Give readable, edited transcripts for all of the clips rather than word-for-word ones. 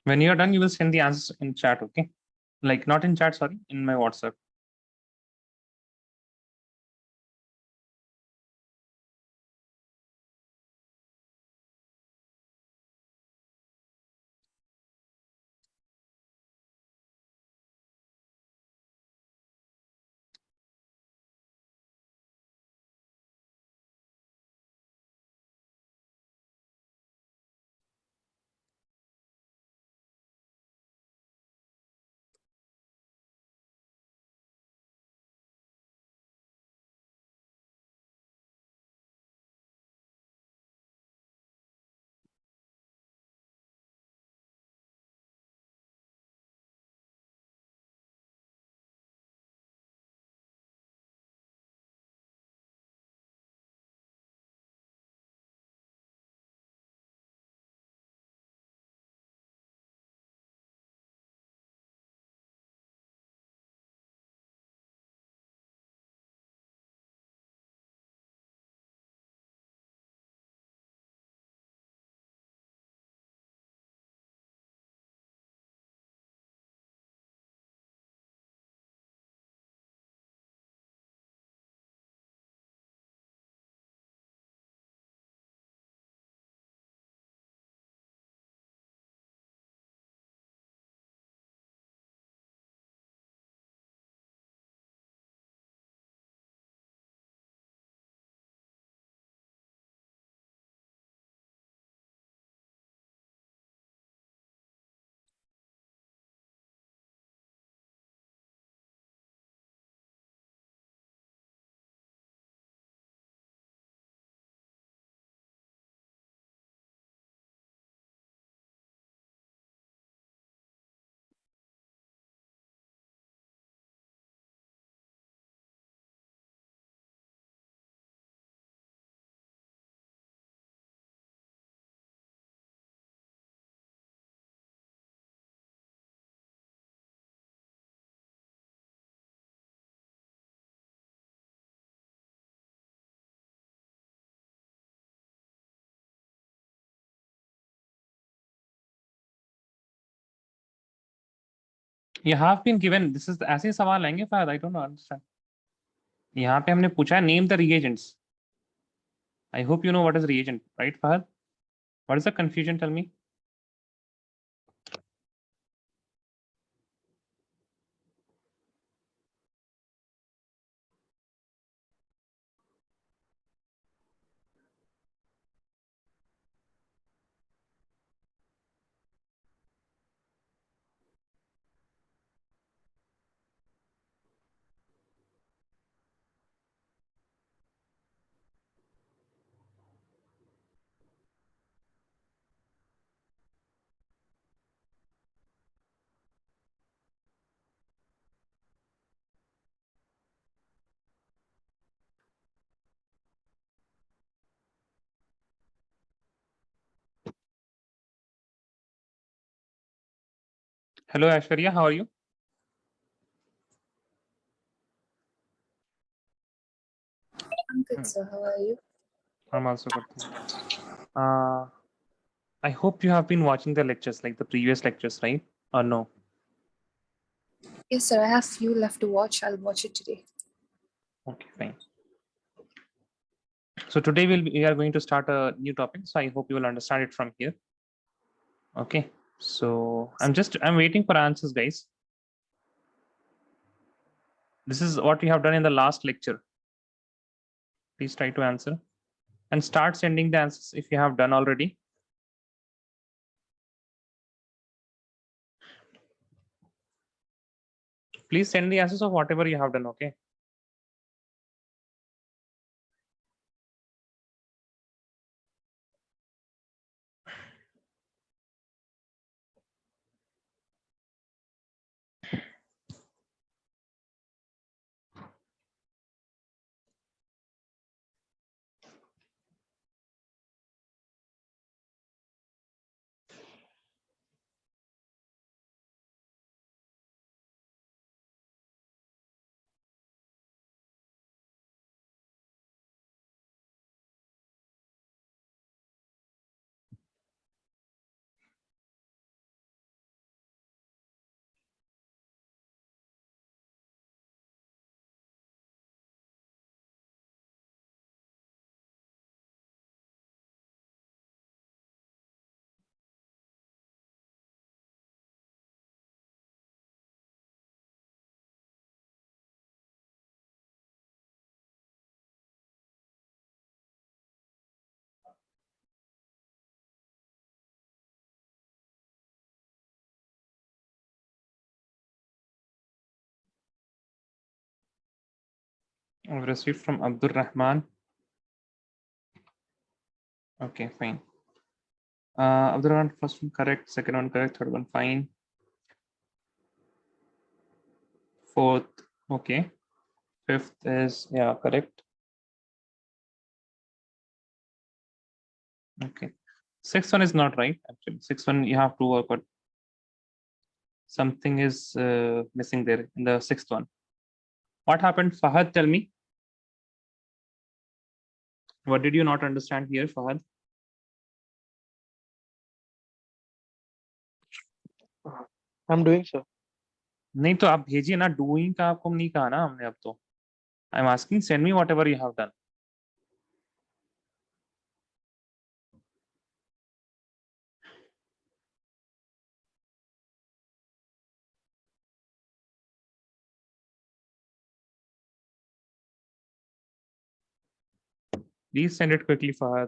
When you're done, you will send the answers in chat, okay? Like not in chat, sorry, in my WhatsApp. You have been given, this is ऐसे सवाल आएंगे Fahad, I don't know, understand. यहाँ पे हमने पूछा name the reagents. I hope you know what is reagent, right, Fahad? What is the confusion? Tell me. Hello, Aishwarya. How are you? I'm good, sir. How are you? I'm also good. I hope you have been watching the lectures, like the previous lectures, right? Or no? Yes, sir. I have few left to watch. I'll watch it today. Okay, fine. So today we are going to start a new topic. So I hope you will understand it from here. Okay. So I'm waiting for answers, guys. This is what we have done in the last lecture. Please try to answer and start sending the answers if you have done already. Please send the answers of whatever you have done. Okay. I've received from Abdul Rahman. Okay, fine. Abdul Rahman, first one correct, second one correct, third one fine. Fourth, okay. Fifth is, yeah, correct. Okay. Sixth one is not right, actually. Sixth one, you have to work on. Something is missing there in the sixth one. What happened, Fahad? Tell me. What did you not understand here, Fahad? I'm doing, sir. नहीं तो आप भेजिए ना, doing का आपको नहीं कहा ना हमने अब तो. I'm asking, send me whatever you have done. Please send it quickly, Fahad.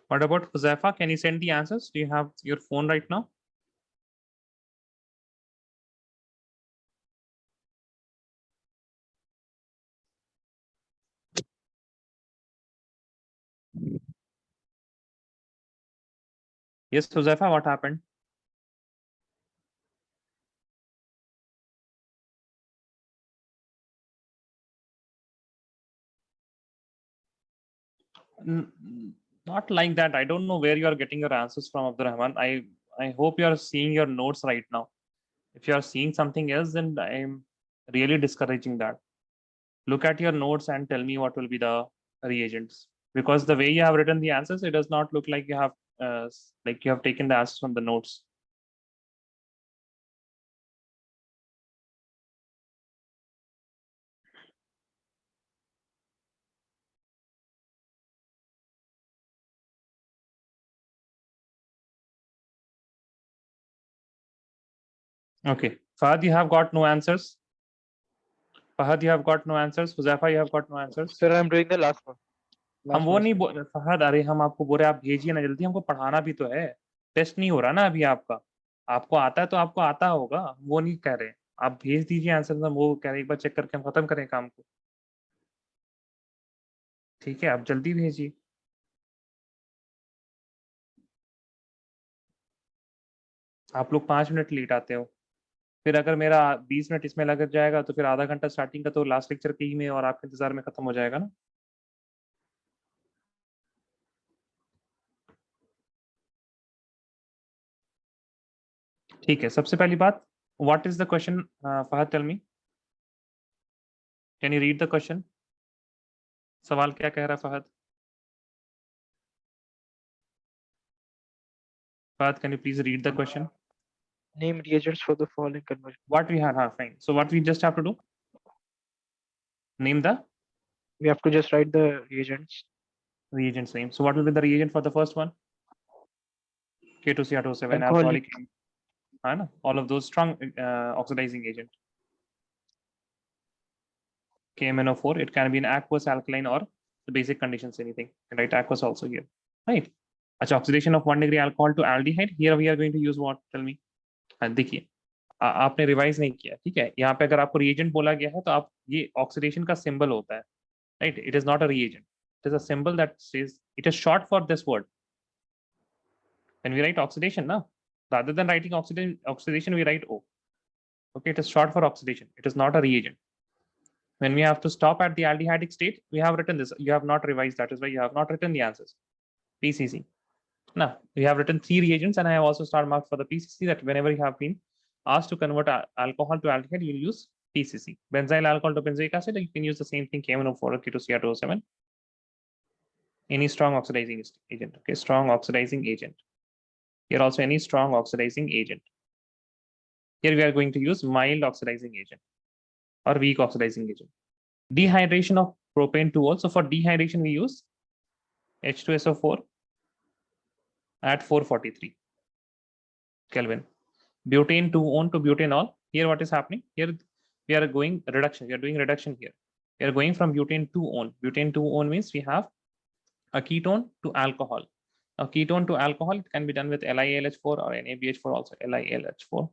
What about Huzaifa? Can you send the answers? Do you have your phone right now? Yes, Huzaifa, what happened? Not like that. I don't know where you are getting your answers from, Abdul Rahman. I hope you are seeing your notes right now. If you are seeing something else, then I'm really discouraging that. Look at your notes and tell me what will be the reagents. Because the way you have written the answers, it does not look like you have taken the answers from the notes. Okay, Fahad, you have got no answers. Fahad, you have got no answers. Huzaifa, you have got no answers. Sir, I'm doing the last one. हम वो नहीं बोल फहद, अरे हम आपको बोल रहे आप भेजिए ना जल्दी, हमको पढ़ाना भी तो है. टेस्ट नहीं हो रहा ना अभी आपका. आपको आता है तो आपको आता होगा, वो नहीं कह रहे. आप भेज दीजिए आंसर, हम वो कह रहे एक बार चेक करके हम खत्म करें काम को. ठीक है, आप जल्दी भेजिए. आप लोग 5 मिनट लेट आते हो. फिर अगर मेरा 20 मिनट इसमें लग जाएगा तो फिर आधा घंटा स्टार्टिंग का तो लास्ट लेक्चर के ही में और आपके इंतजार में खत्म हो जाएगा ना। ठीक है, सबसे पहली बात, what is the question? Fahad, tell me, can you read the question? सवाल क्या कह रहा है Fahad? Fahad, can you please read the question? Name reagents for the following conversion. What we have, fine. So what we just have to do? Name the We have to just write the reagents. reagent's name. So what will be the reagent for the first one? K2CR207, Alcoholic. alcoholic, all of those strong oxidizing agent. KMNO4, it can be an aqueous, alkaline, or the basic conditions, anything. Right, aqueous also here. Right. अच्छा, oxidation of 1 degree alcohol to aldehyde. Here we are going to use what? Tell me. देखिए, आपने revise नहीं किया, ठीक है? यहाँ पे अगर आपको रिएजेंट बोला गया है तो आप ये ऑक्सीडेशन का सिंबल होता है, right? It is not a reagent, it is a symbol that says, it is short for this word. When we write oxidation, na, rather than writing oxidation, we write O. Okay, it is short for oxidation. It is not a reagent. When we have to stop at the aldehydic state, we have written this. You have not revised. That is why you have not written the answers. PCC. Now, we have written 3 reagents, and I have also star marked for the PCC that whenever you have been asked to convert alcohol to aldehyde, you will use PCC. Benzyl alcohol to benzoic acid, you can use the same thing, KMNO4 or K2CR207. Any strong oxidizing agent. Okay, strong oxidizing agent. Here also any strong oxidizing agent. Here we are going to use mild oxidizing agent or weak oxidizing agent. Dehydration of propane 2-ol. So for dehydration, we use H2SO4 at 443 Kelvin. Butane 2-on to butanol. Here what is happening? Here we are going reduction. We are doing reduction here. We are going from butane 2-on. Butane 2-on means we have a ketone to alcohol. Now ketone to alcohol, it can be done with LiAlH4 or NaBH4 also, LiAlH4.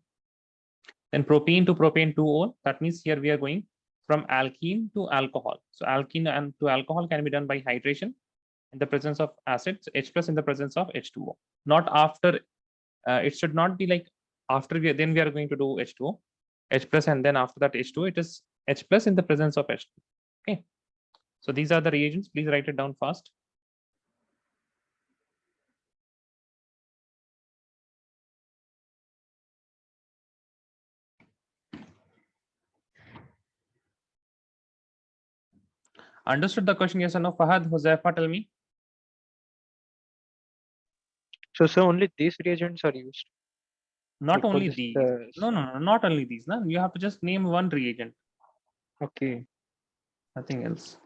Then propene to propane 2-ol. That means here we are going from alkene to alcohol. So alkene and to alcohol can be done by hydration in the presence of acids, H plus in the presence of H2O. Not after, it should not be like after then we are going to do H2O, H plus, and then after that H2O, it is H plus in the presence of H2. Okay. So these are the reagents. Please write it down fast. Understood the question? Yes or no? Fahad, Huzaifa, tell me. So only these reagents are used. Not Like only these. No, not only these. No, you have to just name one reagent. Okay. Nothing else.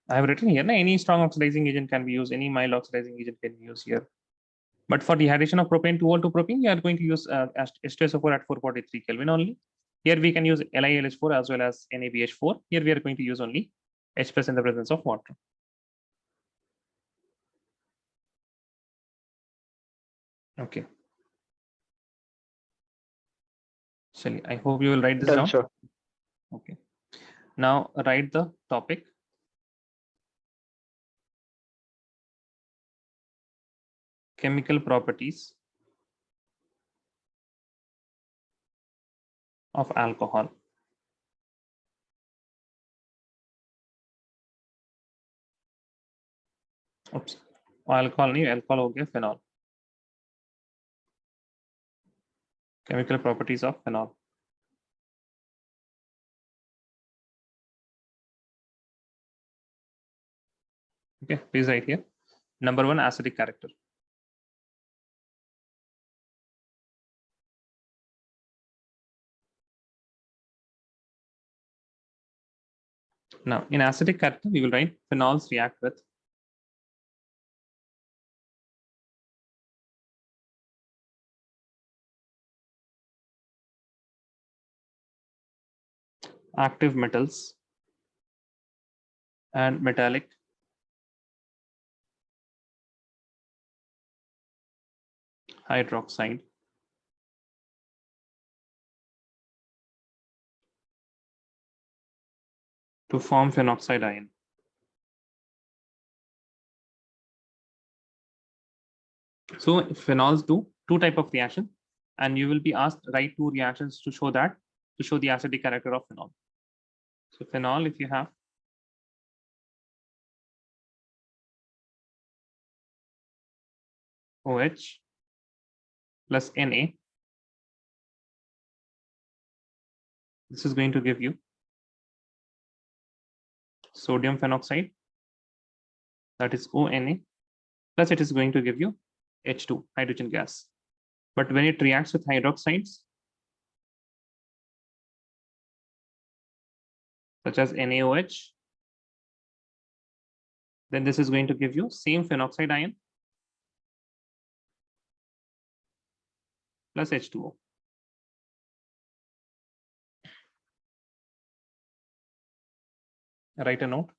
I have written here, any strong oxidizing agent can be used, any mild oxidizing agent can be used here. But for dehydration of propane 2-ol to propene, we are going to use H2SO4 at 443 Kelvin only. Here we can use LiAlH4 as well as NaBH4. Here we are going to use only H plus in the presence of water. Okay. Shali, I hope you will write this Done, down. sir. Okay. Now write the topic. Chemical properties of alcohol. Oops. Alcohol नहीं, alcohol हो गया, phenol. Chemical properties of phenol. Okay, please write here. Number 1, acidic character. Now, in acidic character, we will write phenols react with active metals and metallic hydroxide to form phenoxide ion. So phenols do two type of reaction, and you will be asked write two reactions to show the acidic character of phenol. So phenol, if you have OH plus Na, this is going to give you sodium phenoxide, that is ONA, plus it is going to give you H2, hydrogen gas. But when it reacts with hydroxides, such as NaOH, then this is going to give you same phenoxide ion plus H2O. Write a note.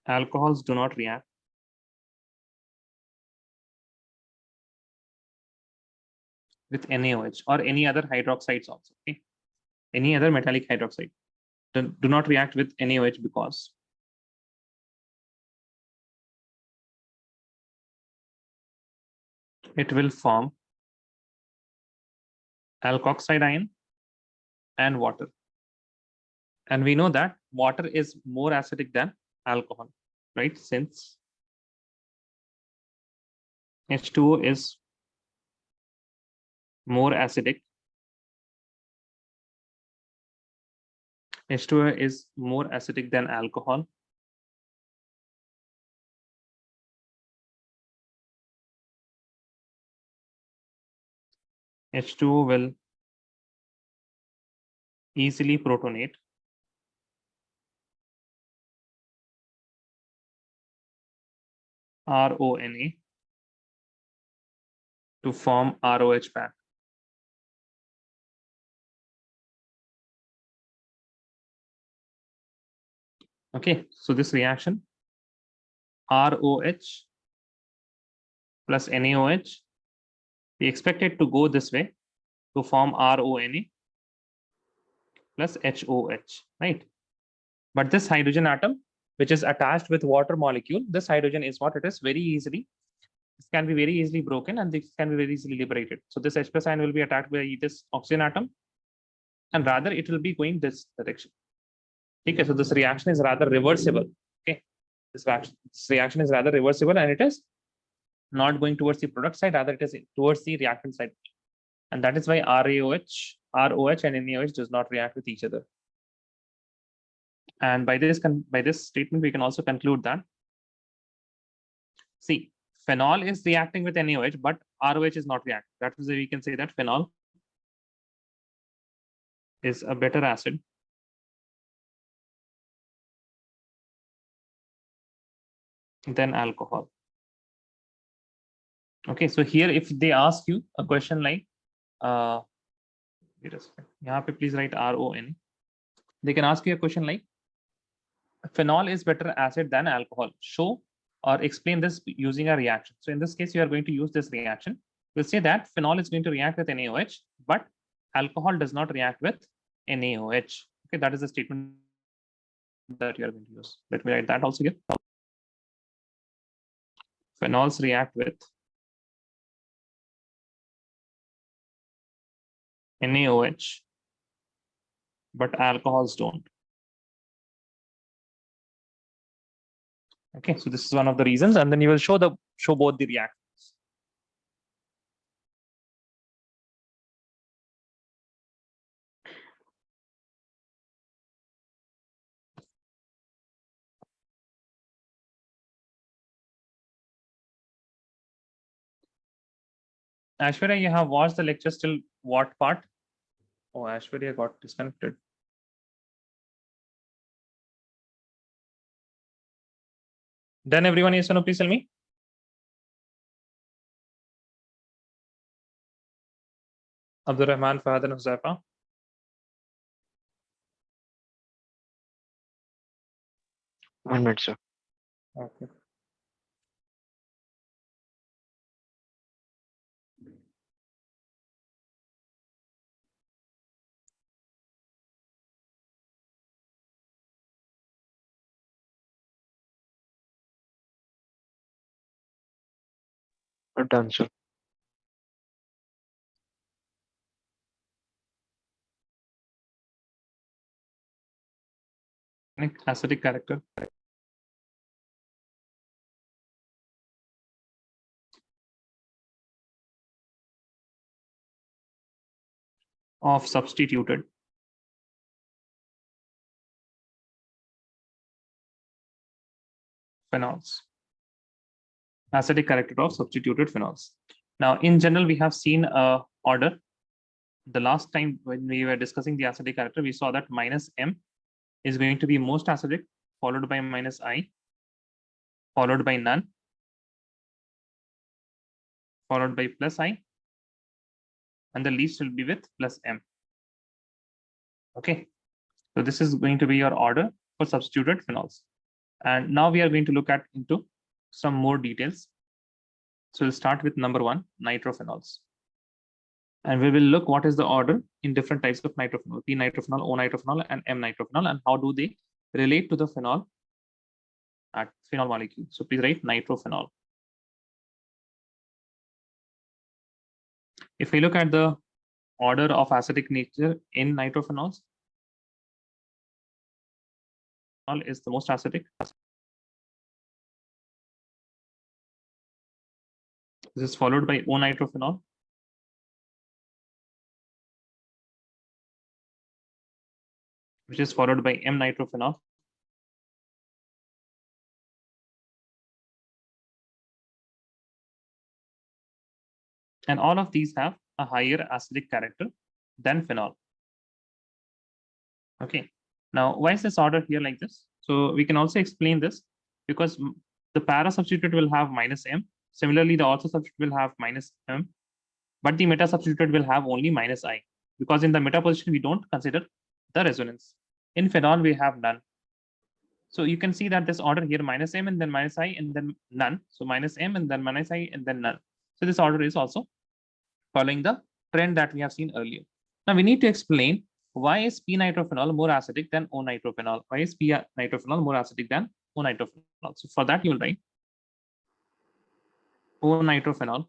Alcohols do not react with NaOH or any other hydroxides also. Okay? Any other metallic hydroxide do not react with NaOH because it will form alkoxide ion and water. And we know that water is more acidic than alcohol, right? Since H2O is more acidic. H2O is more acidic than alcohol. H2O will easily protonate RONA to form ROH back. Okay, so this reaction ROH plus NaOH, we expect it to go this way to form RONA plus HOH, right? But this hydrogen atom, which is attached with water molecule, this hydrogen is what it is very easily. This can be very easily broken and this can be very easily liberated. So this H plus ion will be attacked by this oxygen atom, and rather it will be going this direction. Okay, so this reaction is rather reversible. Okay, this reaction is rather reversible, and it is not going towards the product side, rather it is towards the reactant side. And that is why ROH and NaOH does not react with each other. And by this statement, we can also conclude that, see, phenol is reacting with NaOH, but ROH is not reacting. That is why we can say that phenol is a better acid than alcohol. Okay, so here if they ask you a question like, please write RON. They can ask you a question like, phenol is better acid than alcohol. Show or explain this using a reaction. So in this case, you are going to use this reaction. We'll say that phenol is going to react with NaOH, but alcohol does not react with NaOH. Okay, that is the statement that you are going to use. Let me write that also here. Phenols react with NaOH, but alcohols don't. Okay, so this is one of the reasons, and then you will show both the reactions. Ashwarya, you have watched the lecture till what part? Oh, Ashwarya got disconnected. Done, everyone? Yes or no? Please tell me. Abdul Rahman, Fahad, and Huzaifa. 1 minute, sir. Okay. Done, sir. Acidic character of substituted phenols. Acidic character of substituted phenols. Now, in general, we have seen a order. The last time when we were discussing the acidic character, we saw that minus M is going to be most acidic, followed by minus I, followed by none, followed by plus I, and the least will be with plus M. Okay, so this is going to be your order for substituted phenols. And now we are going to look at into some more details. So we'll start with number 1, nitrophenols. And we will look what is the order in different types of nitrophenol, P nitrophenol, O nitrophenol, and M nitrophenol, and how do they relate to the phenol at phenol molecule. So please write nitrophenol. If we look at the order of acidic nature in nitrophenols, is the most acidic. This is followed by O nitrophenol, which is followed by M nitrophenol, and all of these have a higher acidic character than phenol. Okay, now why is this order here like this? So we can also explain this because the para substituted will have minus M. Similarly, the ortho substituted will have minus M, but the meta substituted will have only minus I, because in the meta position we don't consider the resonance. In phenol we have none. So you can see that this order here, minus M and then minus I and then none. So minus M and then minus I and then none. So this order is also following the trend that we have seen earlier. Now we need to explain why is P nitrophenol more acidic than O nitrophenol? Why is P nitrophenol more acidic than O nitrophenol? So for that you will write O nitrophenol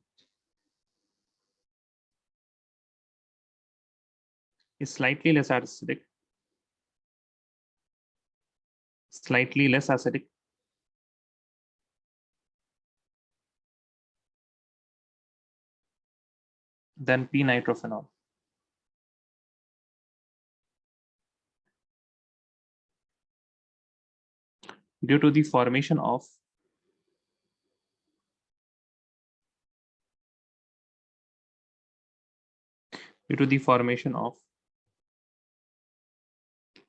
is slightly less acidic, than P nitrophenol. Due to the formation of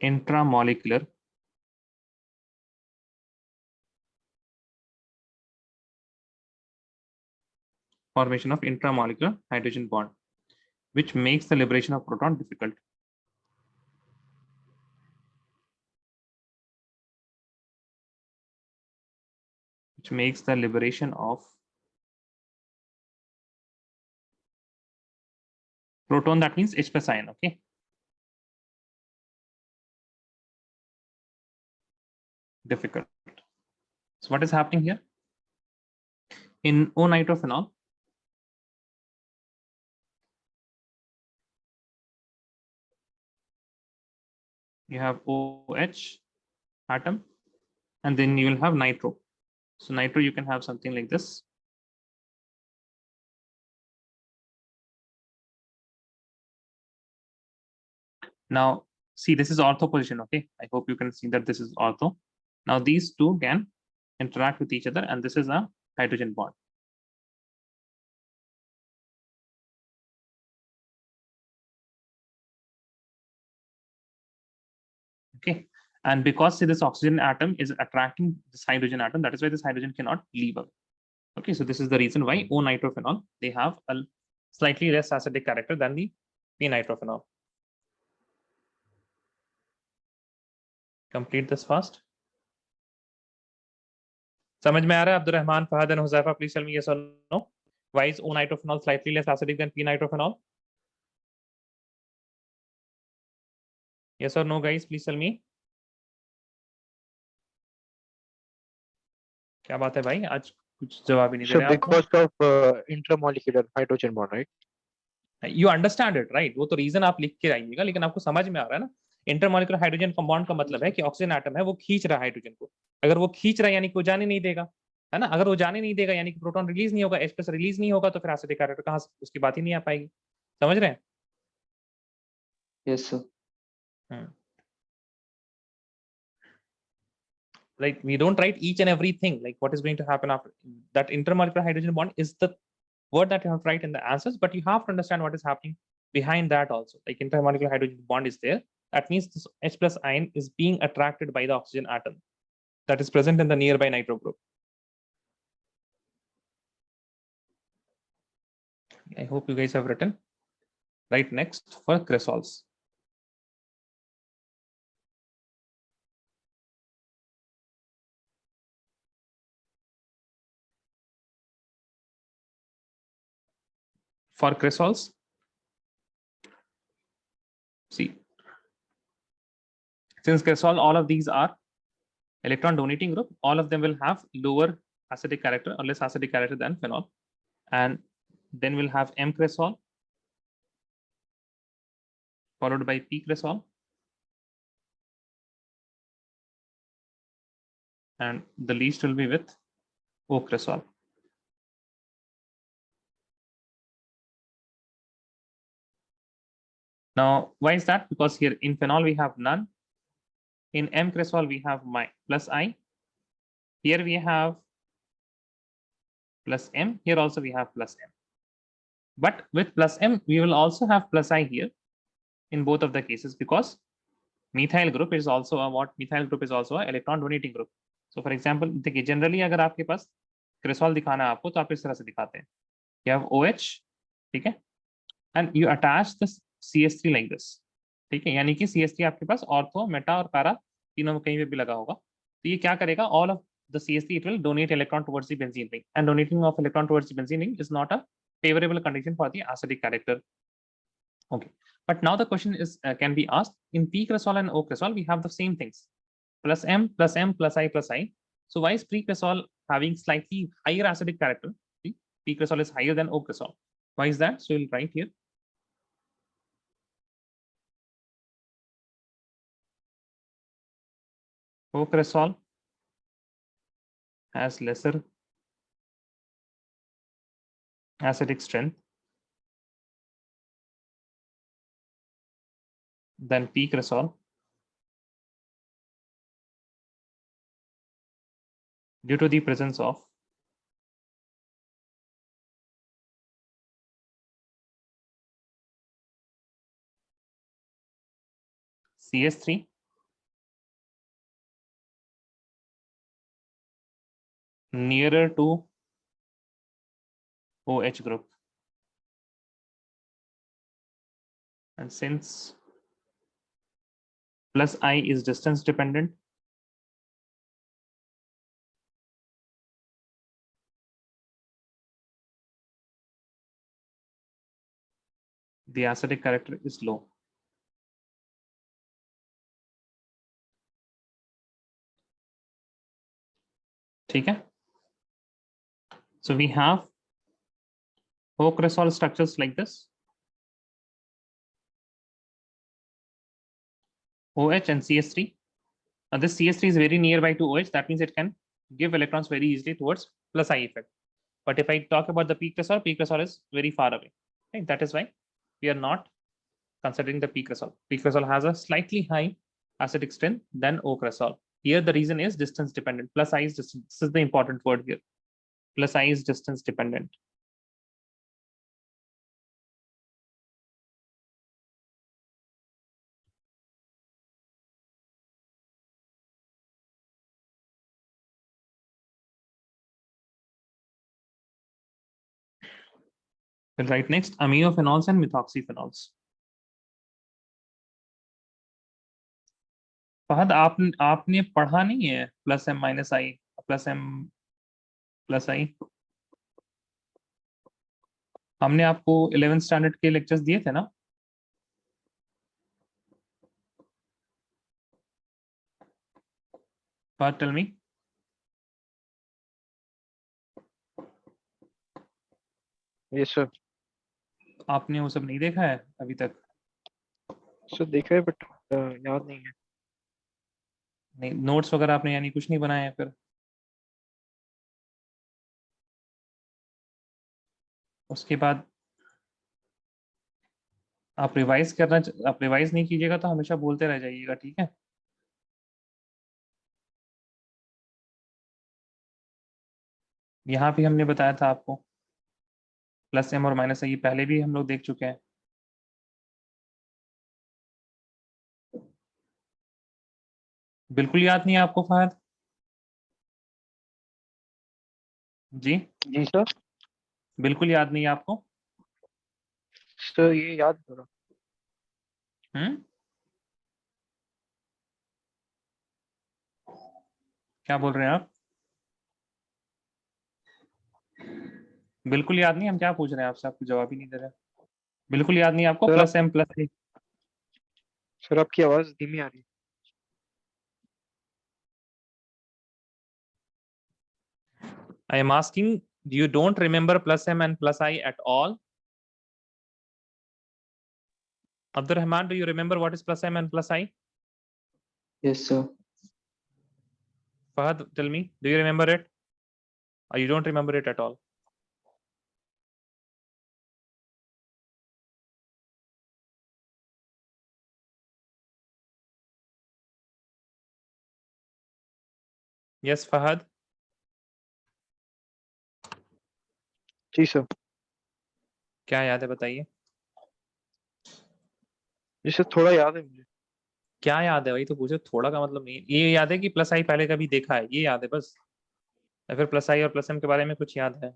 intramolecular hydrogen bond, which makes the liberation of proton difficult. Which makes the liberation of proton, that means H plus ion, okay? Difficult. So what is happening here? In O nitrophenol, you have OH atom, and then you will have nitro. So nitro, you can have something like this. Now, see, this is ortho position, okay? I hope you can see that this is ortho. Now these two can interact with each other, and this is a hydrogen bond. Okay, and because see, this oxygen atom is attracting this hydrogen atom, that is why this hydrogen cannot leave away. Okay, so this is the reason why O nitrophenol, they have a slightly less acidic character than the P nitrophenol. Complete this fast. समझ में आ रहा है Abdurrahman, Fahad and Huzaifa, please tell me yes or no. Why is O nitrophenol slightly less acidic than P nitrophenol? Yes or no, guys, please tell me. क्या बात है भाई, आज कुछ जवाब ही नहीं दे So रहे आप because of intramolecular hydrogen bond, right? You understand it right, वो तो रीजन आप लिख के आइएगा, लेकिन आपको समझ में आ रहा है ना। इंटरमॉलिक्यूलर हाइड्रोजन कंपाउंड का मतलब है कि ऑक्सीजन एटम है वो खींच रहा है हाइड्रोजन को। अगर वो खींच रहा है यानी कि वो जाने नहीं देगा, है ना। अगर वो जाने नहीं देगा यानी कि प्रोटॉन रिलीज नहीं होगा, H+ रिलीज नहीं होगा, तो फिर एसिडिक कैरेक्टर कहाँ से, उसकी बात ही नहीं आ पाएगी। समझ रहे हैं? Yes, sir. Like we don't write each and everything like what is going to happen after that. Intermolecular hydrogen bond is the word that you have to write in the answers, but you have to understand what is happening behind that also. Like intermolecular hydrogen bond is there, that means this H+ ion is being attracted by the oxygen atom that is present in the nearby nitro group. I hope you guys have written. Right, next for cresols. For cresols, see, since cresol, all of these are electron donating group, all of them will have lower acidic character or less acidic character than phenol. And then we'll have M cresol followed by P cresol, and the least will be with O cresol. Now, why is that? Because here in phenol we have none. In M cresol we have plus I. Here we have plus M. Here also we have plus M. But with plus M, we will also have plus I here in both of the cases, because methyl group is also a what? Methyl group is also a electron donating group. So for example, देखिए generally अगर आपके पास क्रेसॉल दिखाना है आपको, तो आप इस तरह से दिखाते हैं. You have OH, ठीक है, and you attach the CH3 like this, ठीक है, यानी कि CH3 आपके पास ऑर्थो, मेटा और पैरा तीनों में कहीं पे भी लगा होगा. तो ये क्या करेगा? All of the CH3 it will donate electron towards the benzene ring, and donating of electron towards the benzene ring is not a favorable condition for the acidic character. Okay, but now the question is can be asked, in P cresol and O cresol we have the same things, plus M plus M plus I plus I. So why is P cresol having slightly higher acidic character? See, P cresol is higher than O cresol. Why is that? So we'll write here. O cresol has lesser acidic strength than P cresol due to the presence of CS3 nearer to OH group. And since plus I is distance dependent, the acidic character is low. ठीक है? So we have O cresol structures like this. OH and CS3. Now this CS3 is very nearby to OH. That means it can give electrons very easily towards plus I effect. But if I talk about the P cresol is very far away. Okay? That is why we are not considering the P cresol. P cresol has a slightly high acidic strength than O cresol. Here the reason is distance dependent. Plus I is distance. This is the important word here. Plus I is distance dependent. We'll write next aminophenols and methoxyphenols. Fahad आपने पढ़ा नहीं है plus M minus I plus M plus I? हमने आपको 11th standard के lectures दिए थे ना? Fahad tell me. Yes sir. आपने वो सब नहीं देखा है अभी तक? सर देखा है बट याद नहीं है। नहीं, नोट्स वगैरह आपने यानी कुछ नहीं बनाया है फिर? उसके बाद आप रिवाइज नहीं कीजिएगा तो हमेशा बोलते रह जाइएगा, ठीक है? यहाँ भी हमने बताया था आपको प्लस एम और माइनस आई, पहले भी हम लोग देख चुके हैं। बिल्कुल याद नहीं है आपको फहद जी? जी सर। बिल्कुल याद नहीं है आपको? सर ये याद करो। क्या बोल रहे हैं आप? बिल्कुल याद नहीं? हम क्या पूछ रहे हैं आपसे, आपको जवाब ही नहीं दे रहे। बिल्कुल याद नहीं है आपको सर प्लस एम प्लस ए? सर आपकी आवाज धीमी आ रही है। I am asking, you don't remember plus m and plus I at all? Abdurrahman, do you remember what is plus m and plus I? Yes, sir. Fahad, tell me, do you remember it? Or you don't remember it at all? Yes, Fahad? जी sir. क्या याद है बताइए? जी sir थोड़ा याद है मुझे। क्या याद है, वही तो पूछे। थोड़ा का मतलब नहीं, ये याद है कि प्लस आई पहले कभी देखा है, ये याद है बस? या फिर प्लस आई और प्लस एम के बारे में कुछ याद है?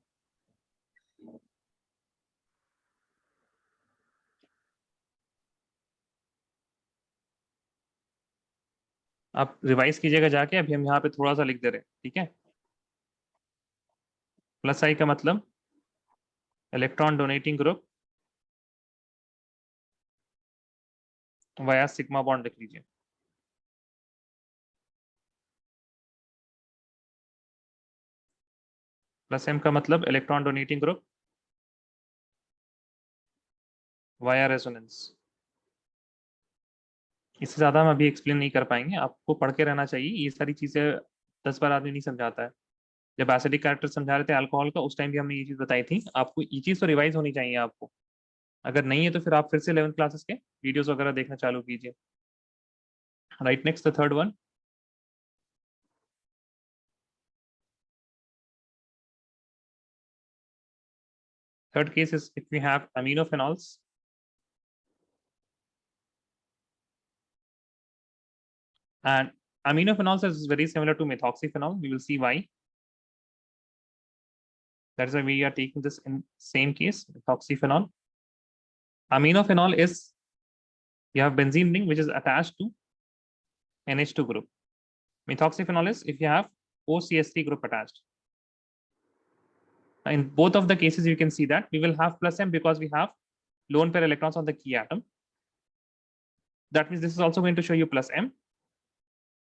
आप रिवाइज कीजिएगा जाके, अभी हम यहाँ पे थोड़ा सा लिख दे रहे हैं, ठीक है? प्लस आई का मतलब electron donating group via sigma bond लिख लीजिए। प्लस एम का मतलब electron donating group via resonance. इससे ज्यादा हम अभी एक्सप्लेन नहीं कर पाएंगे, आपको पढ़ के रहना चाहिए। ये सारी चीजें 10 बार आदमी नहीं समझाता है। जब एसिडिक कैरेक्टर समझा रहे थे अल्कोहल का, उस टाइम भी हमने ये चीज बताई थी। आपको ये चीज तो रिवाइज होनी चाहिए आपको। अगर नहीं है तो फिर आप फिर से 11th क्लासेस के वीडियोस वगैरह देखना चालू कीजिए। Right, next the third one. Third case is if we have aminophenols and aminophenols is very similar to methoxyphenol. We will see why. That's why we are taking this in same case, methoxyphenol. Aminophenol is, you have benzene ring which is attached to NH2 group. Methoxyphenol is if you have OCS3 group attached. In both of the cases, you can see that we will have plus M because we have lone pair electrons on the key atom. That means this is also going to show you plus M.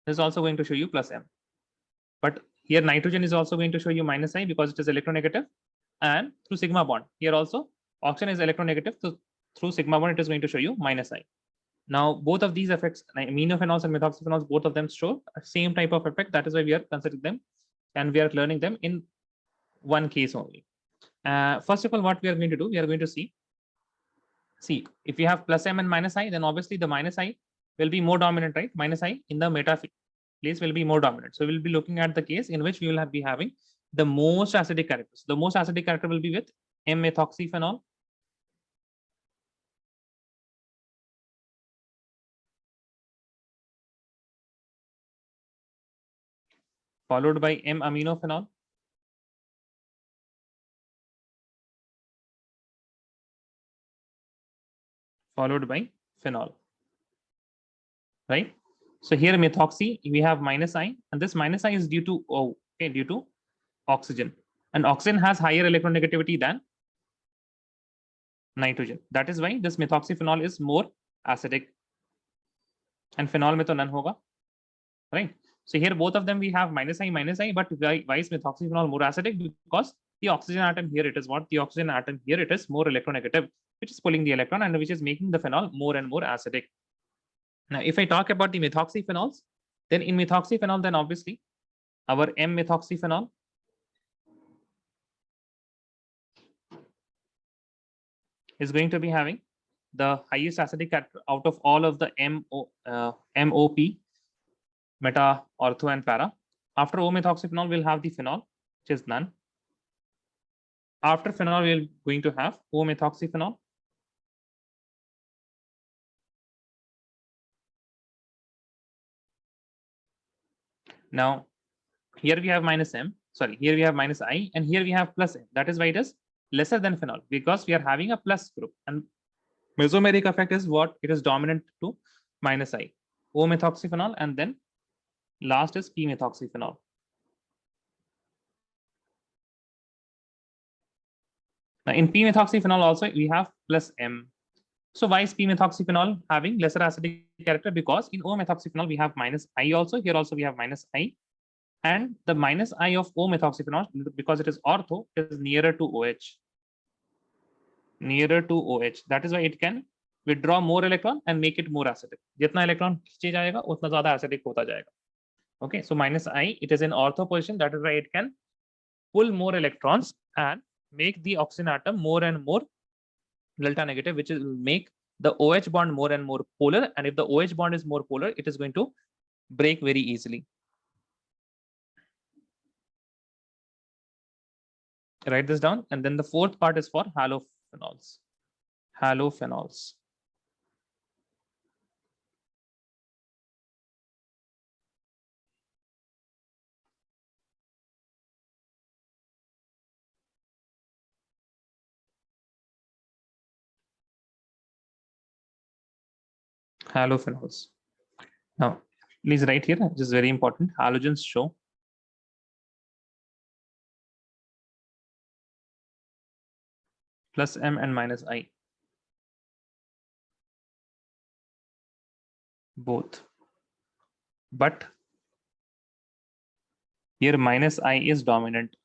This is also going to show you plus M. But here nitrogen is also going to show you minus I because it is electronegative, and through sigma bond. Here also oxygen is electronegative, so through sigma bond it is going to show you minus I. Now both of these effects, aminophenols and methoxyphenols, both of them show the same type of effect. That is why we are considering them and we are learning them in one case only. First of all, what we are going to do, we are going to see if you have plus M and minus I, then obviously the minus I will be more dominant, right? Minus I in the meta place will be more dominant. So we'll be looking at the case in which we will be having the most acidic characters. The most acidic character will be with M-methoxyphenol, followed by M-aminophenol, followed by phenol, right? So here methoxy, we have minus I, and this minus I is due to O, okay, due to oxygen. And oxygen has higher electronegativity than nitrogen. That is why this methoxyphenol is more acidic. And phenol में तो none होगा, right? So here both of them we have minus I, but why is methoxyphenol more acidic? Because The oxygen atom here, it is what? The oxygen atom here, it is more electronegative, which is pulling the electron and which is making the phenol more and more acidic. Now, if I talk about the methoxyphenols, then in methoxyphenol, then obviously our M-methoxyphenol is going to be having the highest acidic character out of all of the MOP, meta, ortho, and para. After O-methoxyphenol, we'll have the phenol, which is none. After phenol, we're going to have O-methoxyphenol. Now, here we have minus M, sorry, here we have minus I, and here we have plus M. That is why it is lesser than phenol, because we are having a plus group. And mesomeric effect is what? It is dominant to minus I. O-methoxyphenol, and then last is P-methoxyphenol. Now, in P-methoxyphenol also, we have plus M. So why is P-methoxyphenol having lesser acidic character? Because in O-methoxyphenol, we have minus I also. Here also we have minus I. And the minus I of O-methoxyphenol, because it is ortho, is nearer to OH. Nearer to OH. That is why it can withdraw more electron and make it more acidic. जितना electron खींचे जाएगा, उतना ज़्यादा acidic होता जाएगा. Okay, so minus I, it is in ortho position. That is why it can pull more electrons and make the oxygen atom more and more delta negative, which will make the OH bond more and more polar. And if the OH bond is more polar, it is going to break very easily. Write this down. And then the fourth part is for halophenols. Halophenols. Halophenols. Now, please write here, this is very important. Halogens show plus M and minus I. Both. But here minus I is dominant.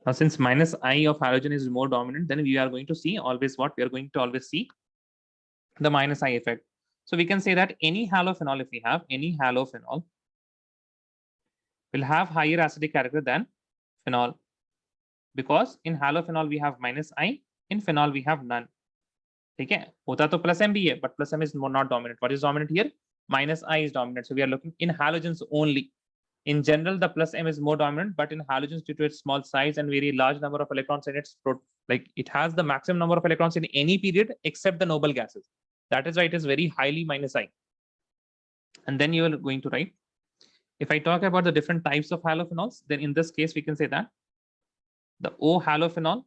Now, since minus I of halogen is more dominant, then we are going to see always what? We are going to always see the minus I effect. So we can say that any halophenol, if we have any halophenol, will have higher acidic character than phenol. Because in halophenol we have minus I, in phenol we have none. Okay, होता तो plus M भी है, but plus M is not dominant. What is dominant here? Minus I is dominant. So we are looking in halogens only. In general, the plus M is more dominant, but in halogens, due to its small size and very large number of electrons in its, like it has the maximum number of electrons in any period except the noble gases. That is why it is very highly minus I. And then you are going to write, if I talk about the different types of halophenols, then in this case, we can say that the O halophenol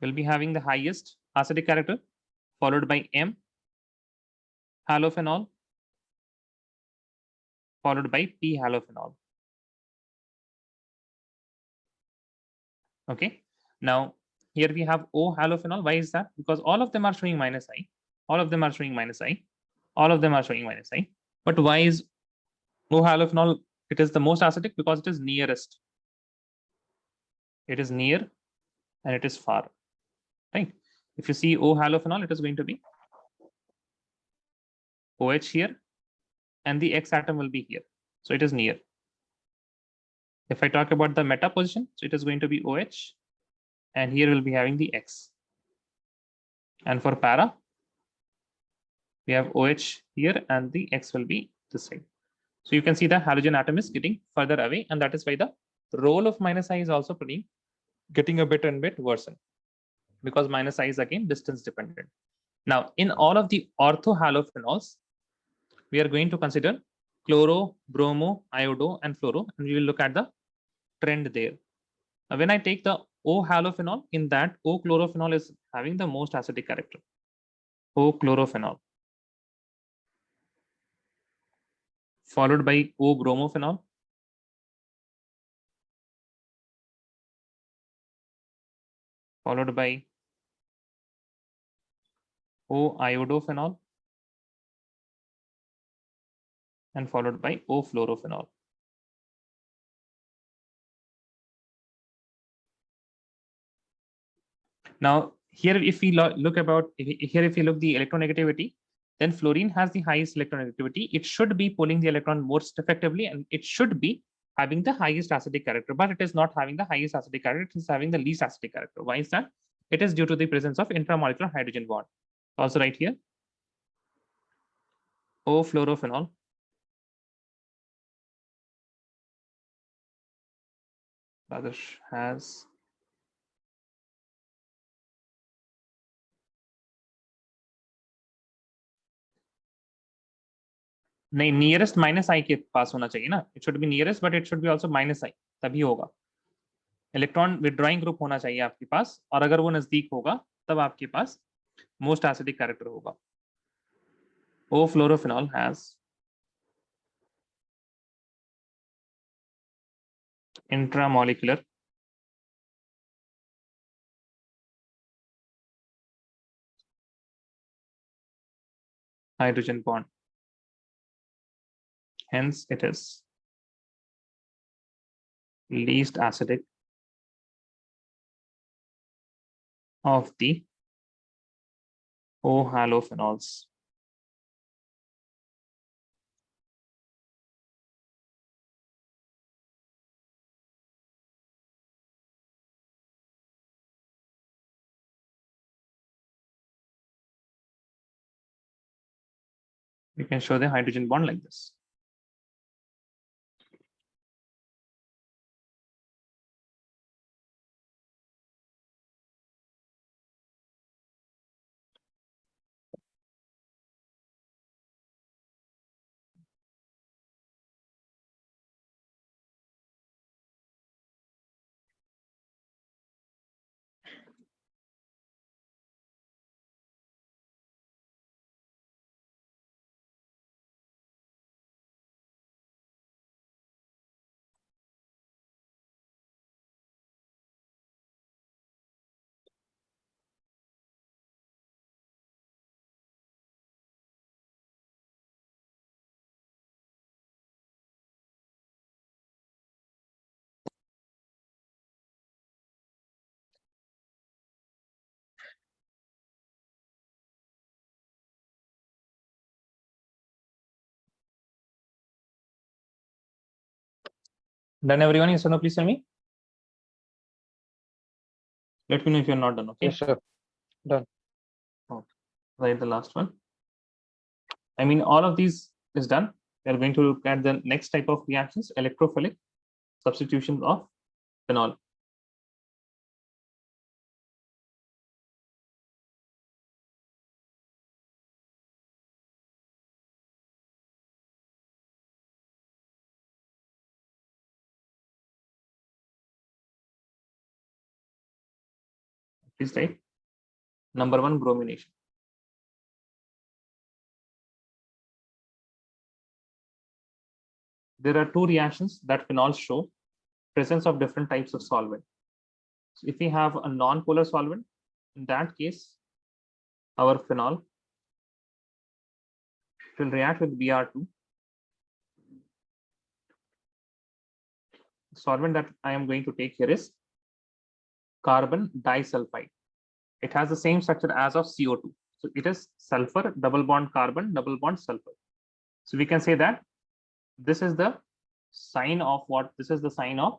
will be having the highest acidic character, followed by M halophenol, followed by P halophenol. Okay, now here we have O halophenol. Why is that? Because all of them are showing minus I. All of them are showing minus I. All of them are showing minus I. But why is O halophenol? It is the most acidic because it is nearest. It is near and it is far. Right? If you see O halophenol, it is going to be OH here, and the X atom will be here. So it is near. If I talk about the meta position, so it is going to be OH, and here we'll be having the X. And for para, we have OH here, and the X will be this side. So you can see the halogen atom is getting further away, and that is why the role of minus I is also getting a bit and bit worsened, because minus I is again distance dependent. Now, in all of the orthohalophenols, we are going to consider chloro, bromo, iodo, and fluoro, and we will look at the trend there. Now, when I take the O halophenol, in that O chlorophenol is having the most acidic character. O chlorophenol, followed by O bromophenol, followed by O iodophenol, and followed by O-fluorophenol. Now, here if we look the electronegativity, then fluorine has the highest electronegativity. It should be pulling the electron most effectively, and it should be having the highest acidic character, but it is not having the highest acidic character. It is having the least acidic character. Why is that? It is due to the presence of intramolecular hydrogen bond. Also right here, O-fluorophenol Rajesh has नहीं, nearest minus I के पास होना चाहिए ना. It should be nearest, but it should be also minus I, तभी होगा. Electron withdrawing group होना चाहिए आपके पास, और अगर वो नजदीक होगा तब आपके पास मोस्ट एसिडिक कैरेक्टर होगा. O fluorophenol has intramolecular hydrogen bond. Hence, it is least acidic of the O-halophenols. We can show the hydrogen bond like this. Done, everyone? Yes or no? Please tell me. Let me know if you're not done. Okay. Yes, sir. Done. Okay. Write the last one. I mean, all of these is done. We are going to look at the next type of reactions: electrophilic substitution of phenol. Please write. Number 1, bromination. There are two reactions that phenols show presence of different types of solvent. So if we have a non-polar solvent, in that case, our phenol will react with Br2. The solvent that I am going to take here is carbon disulfide. It has the same structure as of CO2. So it is sulfur, double bond carbon, double bond sulfur. So we can say that this is the sign of what? This is the sign of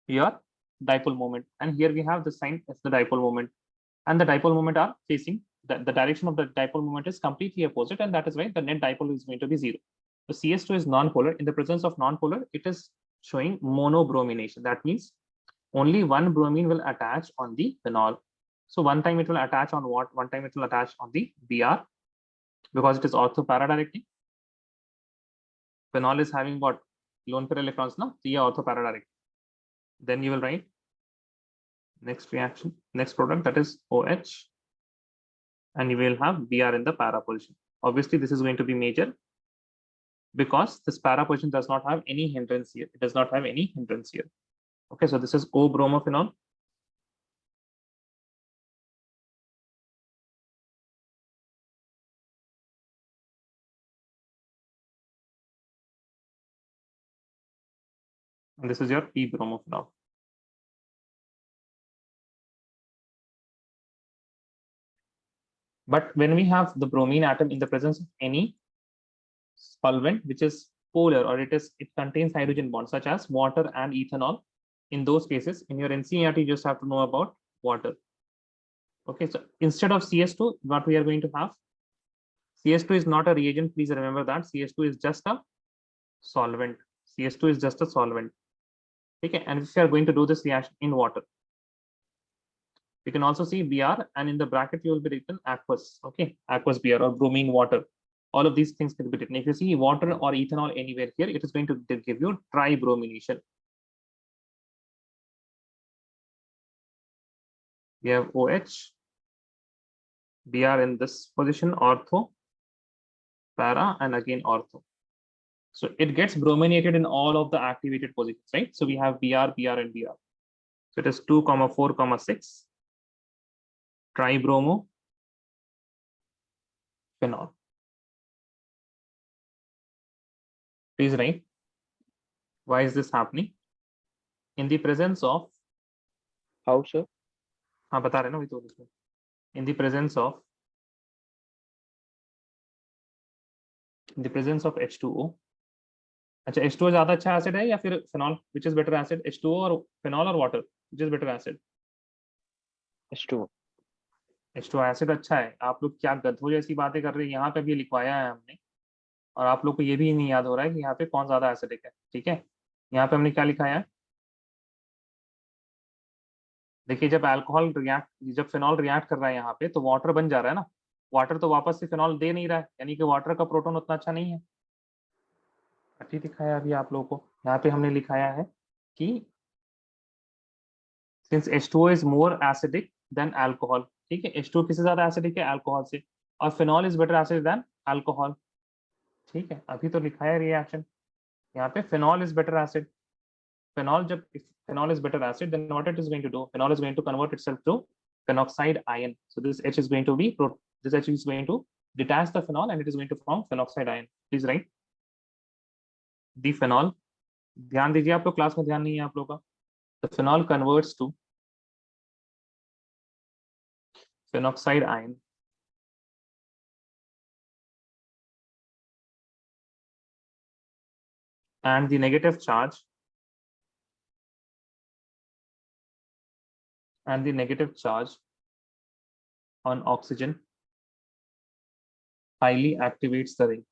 your dipole moment. And here we have the sign as the dipole moment. And the dipole moment are facing, the direction of the dipole moment is completely opposite. And that is why the net dipole is going to be 0. So CS2 is non-polar. In the presence of non-polar, it is showing monobromination. That means only one bromine will attach on the phenol. So one time it will attach on what? One time it will attach on the Br, because it is ortho para-directing. Phenol is having what? Lone pair electrons now. So yeah, ortho para-directing. Then you will write next reaction, next product, that is OH, and you will have Br in the para position. Obviously, this is going to be major because this para position does not have any hindrance here. It does not have any hindrance here. Okay, so this is O-bromophenol. And this is your p-bromophenol. But when we have the bromine atom in the presence of any solvent which is polar, or it contains hydrogen bonds such as water and ethanol, in those cases in your NCERT you just have to know about water. Okay, so instead of CS2, what we are going to have, CS2 is not a reagent, please remember that. CS2 is just a solvent. CS2 is just a solvent. Okay, and if you are going to do this reaction in water, you can also see Br, and in the bracket you will be written aqueous. Okay, aqueous Br or bromine water. All of these things can be written. If you see water or ethanol anywhere here, it is going to give you tribromination. We have OH, Br in this position, ortho, para, and again ortho. So it gets brominated in all of the activated positions, right? So we have Br, Br, and Br. So it is 2, 4, 6, tribromo, phenol. Please write, why is this happening? In the presence of, How, sir? हाँ बता रहे ना वही तो, in the presence of H2O. अच्छा, H2O ज्यादा अच्छा acid है या फिर phenol, which is better acid? H2O और फिनॉल और water, which is better acid? H2O. H2O acid अच्छा है। आप लोग क्या गधों जैसी बातें कर रहे हैं, यहाँ पे भी लिखवाया है हमने, और आप लोग को ये भी नहीं याद हो रहा है कि यहाँ पे कौन ज्यादा एसिडिक है। ठीक है, यहाँ पे हमने क्या लिखाया है, देखिए जब अल्कोहल रिएक्ट, जब फिनॉल रिएक्ट कर रहा है यहाँ पे, तो वाटर बन जा रहा है ना, वाटर तो वापस से फिनॉल दे नहीं रहा है, यानी कि वाटर का प्रोटॉन उतना अच्छा नहीं है। ठीक दिखाया अभी आप लोगों को, यहाँ पे हमने लिखाया है कि since H2O is more acidic then alcohol, ठीक है, H2O किससे ज्यादा एसिडिक है, अल्कोहल से, और phenol is better acid than alcohol. ठीक है, अभी तो लिखा है रिएक्शन यहाँ पे, phenol is better acid. Phenol, जब phenol is better acid, then what it is going to do? Phenol is going to convert itself to phenoxide ion. So this H is going to be, this H is going to detach the phenol and it is going to form phenoxide ion. Please write the phenol. ध्यान दीजिए आप लोग, class में ध्यान नहीं है आप लोग का। The phenol converts to phenoxide ion. And the negative charge on oxygen highly activates the ring.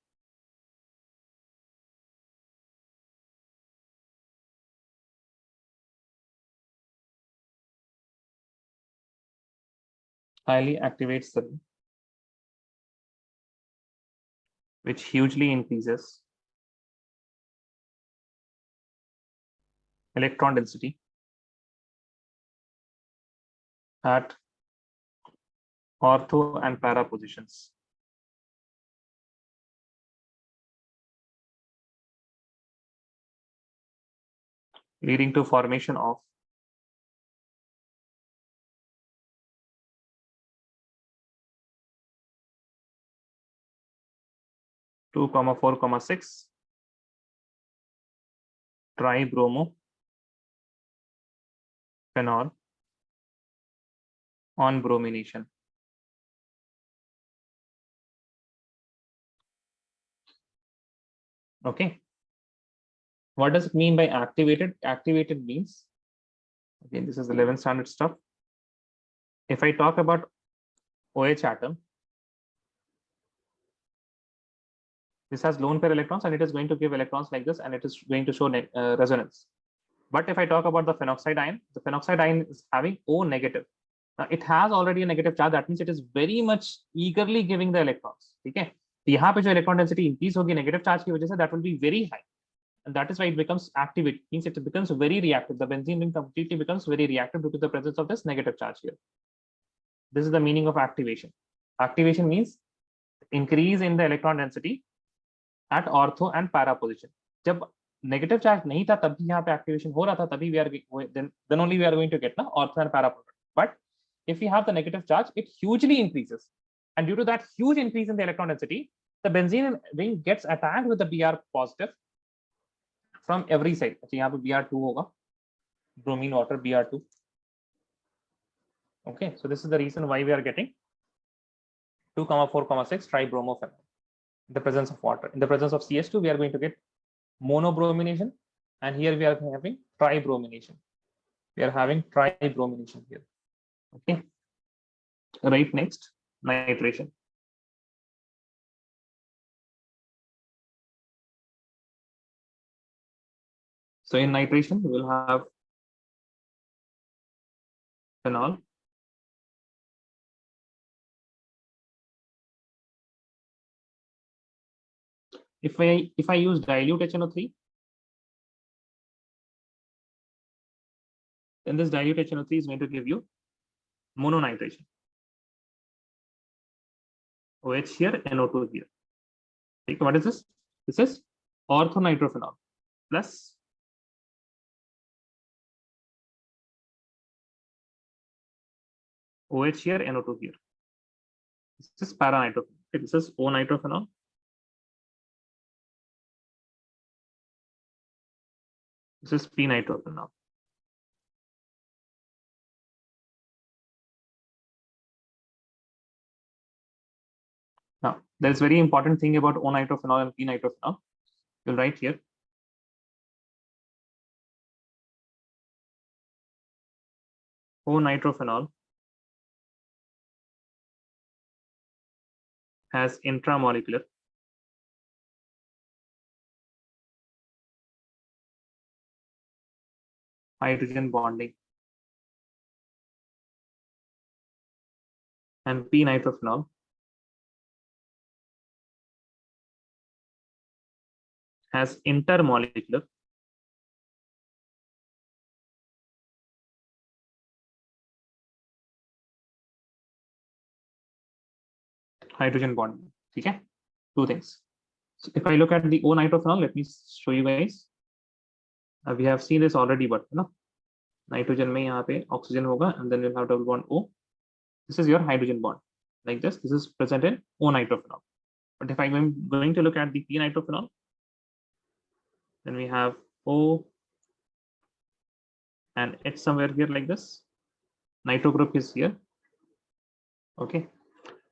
Highly activates the ring, which hugely increases electron density at ortho and para positions, leading to formation of (2, 4, 6) tribromo phenol on bromination. Okay, what does it mean by activated? Activated means, again, this is 11th standard stuff. If I talk about OH atom, this has lone pair electrons and it is going to give electrons like this, and it is going to show resonance. But if I talk about the phenoxide ion is having O negative. Now it has already a negative charge, that means it is very much eagerly giving the electrons. ठीक है, तो यहाँ पे जो electron density increase होगी negative charge की वजह से, that will be very high, and that is why it becomes activated, means it becomes very reactive. The benzene ring completely becomes very reactive due to the presence of this negative charge here. This is the meaning of activation. Activation means increase in the electron density at ortho and para position. जब negative charge नहीं था तब भी यहाँ पे activation हो रहा था, तभी then only we are going to get ना ortho and para product. But if we have the negative charge, it hugely increases, and due to that huge increase in the electron density, the benzene ring gets attacked with the Br positive, from every side. अच्छा यहाँ पे Br2 होगा, bromine water Br2. Okay, so this is the reason why we are getting 2,4,6 tribromophenol in the presence of water. In the presence of CH2, we are going to get monobromination, and here we are having tribromination. We are having tribromination here. Okay, right. Next, nitration. So in nitration, we will have phenol, if I use dilute HNO3, then this dilute HNO3 is going to give you mononitration. OH here, NO2 here. Okay, what is this? This is orthonitrophenol plus OH here, NO2 here. This is paranitrophenol. Okay, this is O-nitrophenol. This is P-nitrophenol. Now, there's very important thing about O-nitrophenol and P-nitrophenol. You'll write here. O-nitrophenol has intramolecular hydrogen bonding, and P-nitrophenol has intermolecular hydrogen bonding. Okay, two things. So if I look at the O-nitrophenol, let me show you guys. We have seen this already, but you know, nitrogen में यहाँ पे oxygen होगा, and then we'll have double bond O. This is your hydrogen bond like this. This is present in O-nitrophenol. But if I'm going to look at the P-nitrophenol, then we have O and H somewhere here like this. Nitro group is here. Okay,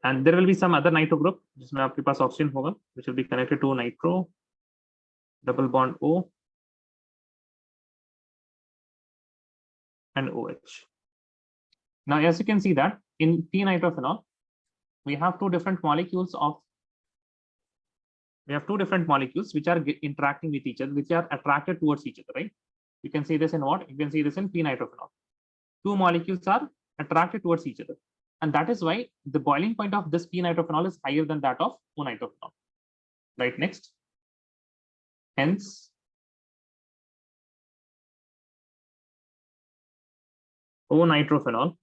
and there will be some other nitro group जिसमें आपके पास oxygen होगा, which will be connected to nitro, double bond O and OH. Now, as you can see that in P-nitrophenol, we have two different molecules which are interacting with each other, which are attracted towards each other, right? You can see this in what? You can see this in P-nitrophenol. Two molecules are attracted towards each other, and that is why the boiling point of this P-nitrophenol is higher than that of O-nitrophenol. Right, next. Hence, O-nitrophenol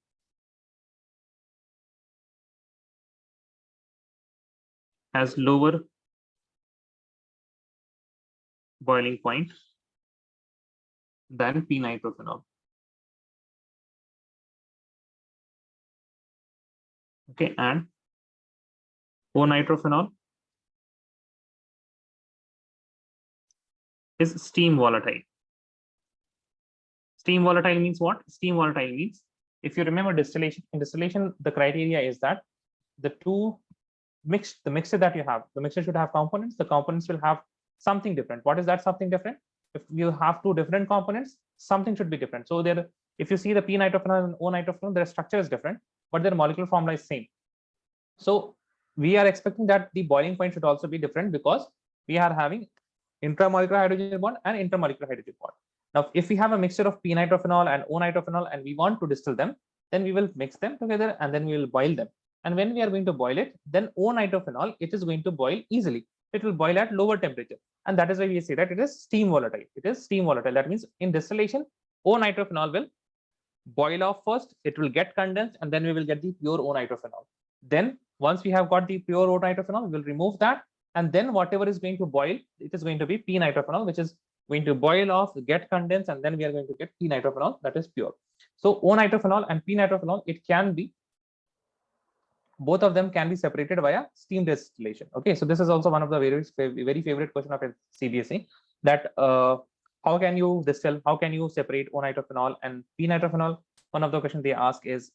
has lower boiling point than P-nitrophenol. Okay, and O-nitrophenol is steam volatile. Steam volatile means what? Steam volatile means, if you remember distillation, in distillation, the criteria is that the mixture that you have, the mixture should have components, the components will have something different. What is that something different? If you have two different components, something should be different. So there, if you see the P-nitrophenol and O-nitrophenol, their structure is different, but their molecular formula is same. So we are expecting that the boiling point should also be different, because we are having intramolecular hydrogen bond and intermolecular hydrogen bond. Now, if we have a mixture of P-nitrophenol and O-nitrophenol and we want to distill them, then we will mix them together and then we will boil them. And when we are going to boil it, then O-nitrophenol, it is going to boil easily. It will boil at lower temperature. And that is why we say that it is steam volatile. It is steam volatile. That means in distillation, O-nitrophenol will boil off first, it will get condensed, and then we will get the pure O-nitrophenol. Then once we have got the pure O-nitrophenol, we will remove that. And then whatever is going to boil, it is going to be P-nitrophenol, which is going to boil off, get condensed, and then we are going to get P-nitrophenol, that is pure. So O-nitrophenol and P-nitrophenol, it can be, both of them can be separated via steam distillation. Okay, so this is also one of the very favorite question of CBSE, that how can you distill, how can you separate O-nitrophenol and P-nitrophenol? One of the questions they ask is,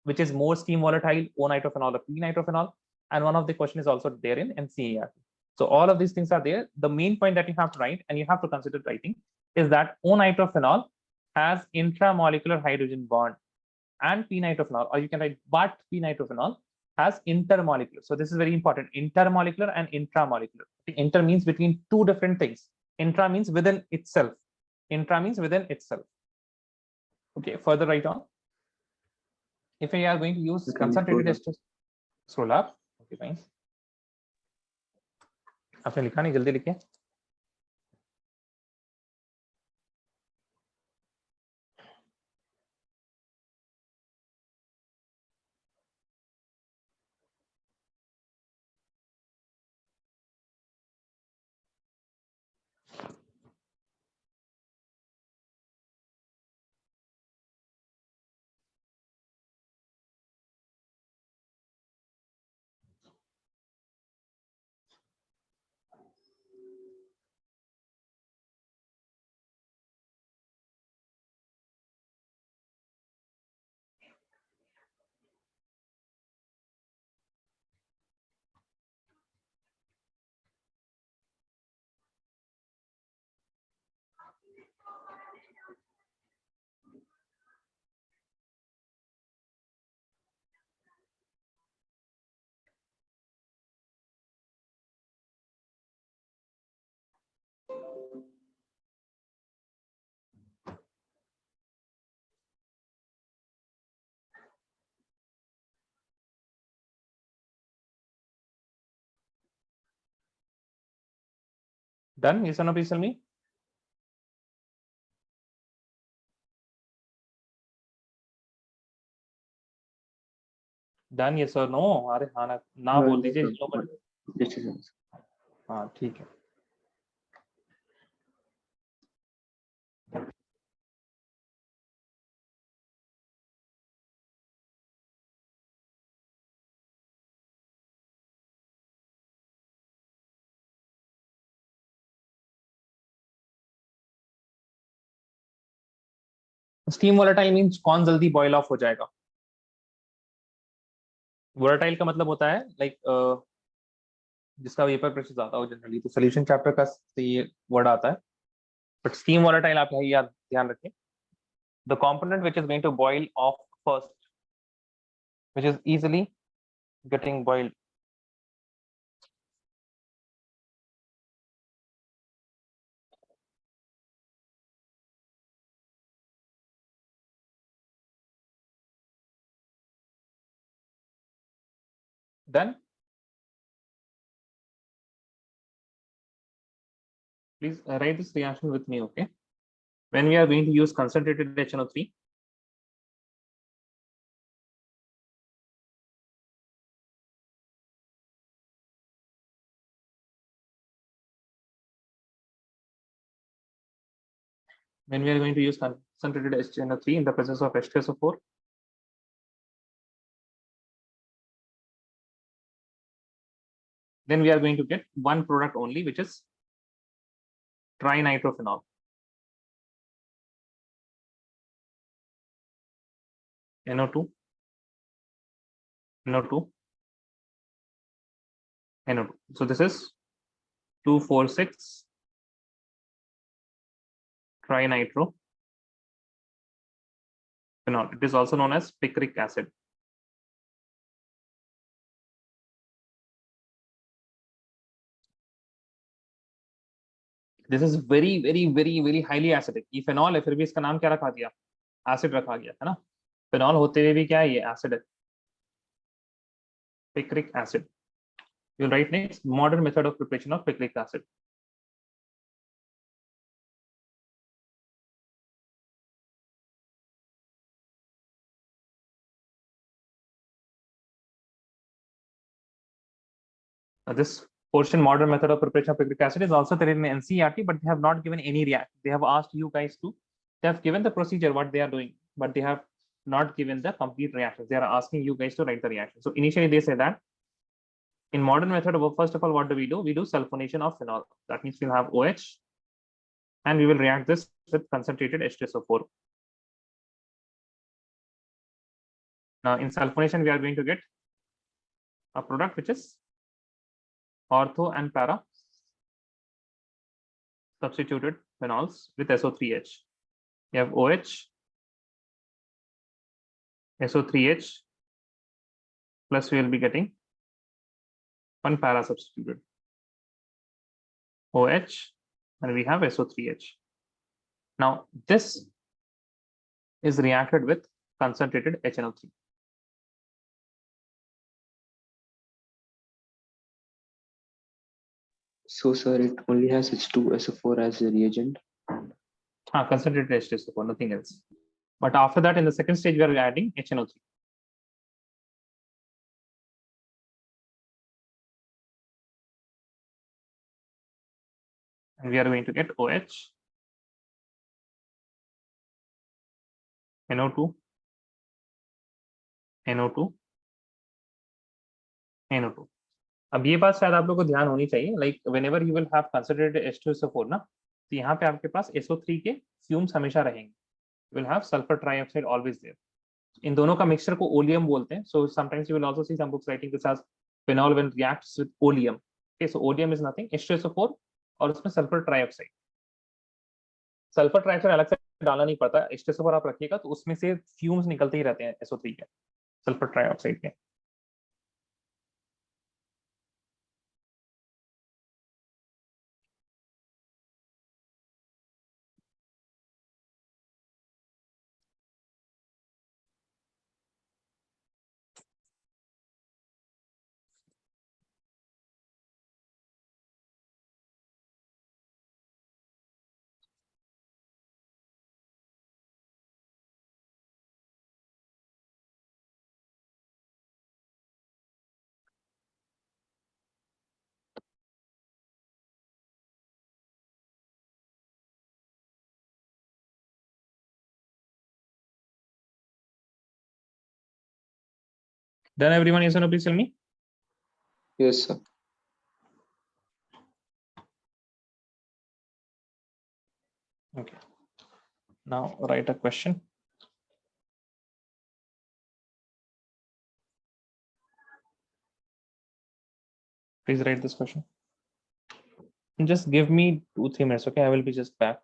which is more steam volatile, O-nitrophenol or P-nitrophenol? And one of the question is also there in NCERT. So all of these things are there. The main point that you have to write, and you have to consider writing, is that O-nitrophenol has intramolecular hydrogen bond, and P-nitrophenol, or you can write but P-nitrophenol has intermolecular. So this is very important, intermolecular and intramolecular. Inter means between two different things. Intra means within itself. Intra means within itself. Okay, further write on. If we are going to use concentrated esters, scroll up. Okay, fine. आपने लिखा नहीं, जल्दी लिखिए. Done? Yes or no, please tell me. Done? Yes or no? अरे हाँ ना बोल दीजिए. हाँ ठीक है. स्टीम वोलेटाइल मींस कौन जल्दी बॉयल ऑफ हो जाएगा. वोलेटाइल का मतलब होता है लाइक जिसका वेपर प्रेशर ज्यादा हो जनरली. तो सॉल्यूशन चैप्टर का से ये वर्ड आता है. बट स्टीम वोलेटाइल आप यही याद ध्यान रखें. The component which is going to boil off first, which is easily getting boiled. Done? Please write this reaction with me, okay? When we are going to use concentrated HNO3, when we are going to use concentrated HNO3 in the presence of H2SO4, then we are going to get one product only, which is trinitrophenol. NO2, NO2, NO2. So this is 2,4,6 trinitrophenol. It is also known as picric acid. This is very, very, very, very highly acidic. ये phenol है, फिर भी इसका नाम क्या रखा गया? Acid रखा गया है ना? Phenol होते हुए भी क्या है? ये acid है. Picric acid. You'll write next modern method of preparation of picric acid. This portion, modern method of preparation of picric acid, is also there in NCERT, but they have not given any reaction. They have asked you guys to, they have given the procedure what they are doing, but they have not given the complete reactions. They are asking you guys to write the reaction. So initially they say that in modern method, first of all, what do? We do sulfonation of phenol. That means we'll have OH and we will react this with concentrated H2SO4. Now in sulfonation, we are going to get a product which is ortho and para substituted phenols with SO3H. You have OH, SO3H, plus we will be getting one para substituted OH, and we have SO3H. Now this is reacted with concentrated HNO3. So, sir, it only has H2SO4 as a reagent. Concentrated H2SO4, nothing else. But after that, in the second stage, we are adding HNO3. And we are going to get OH, NO2, NO2, NO2. अब ये बात शायद आप लोगों को ध्यान होनी चाहिए, like whenever you will have concentrated H2SO4 ना, तो यहाँ पे आपके पास SO3 के fumes हमेशा रहेंगे. You will have sulfur trioxide always there. इन दोनों का mixture को oleum बोलते हैं. So sometimes you will also see some books writing this as phenol when reacts with oleum. Okay, so oleum is nothing, H2SO4 और उसमें sulfur trioxide. Sulphur trioxide अलग से डालना नहीं पड़ता, H2SO4 आप रखिएगा तो उसमें से फ्यूम्स निकलते ही रहते हैं SO3 के, सल्फर ट्राइऑक्साइड के. Done everyone? Yes or no? Please tell me. Yes, sir. Okay. Now write a question. Please write this question. And just give me 2-3 minutes, okay? I will be just back.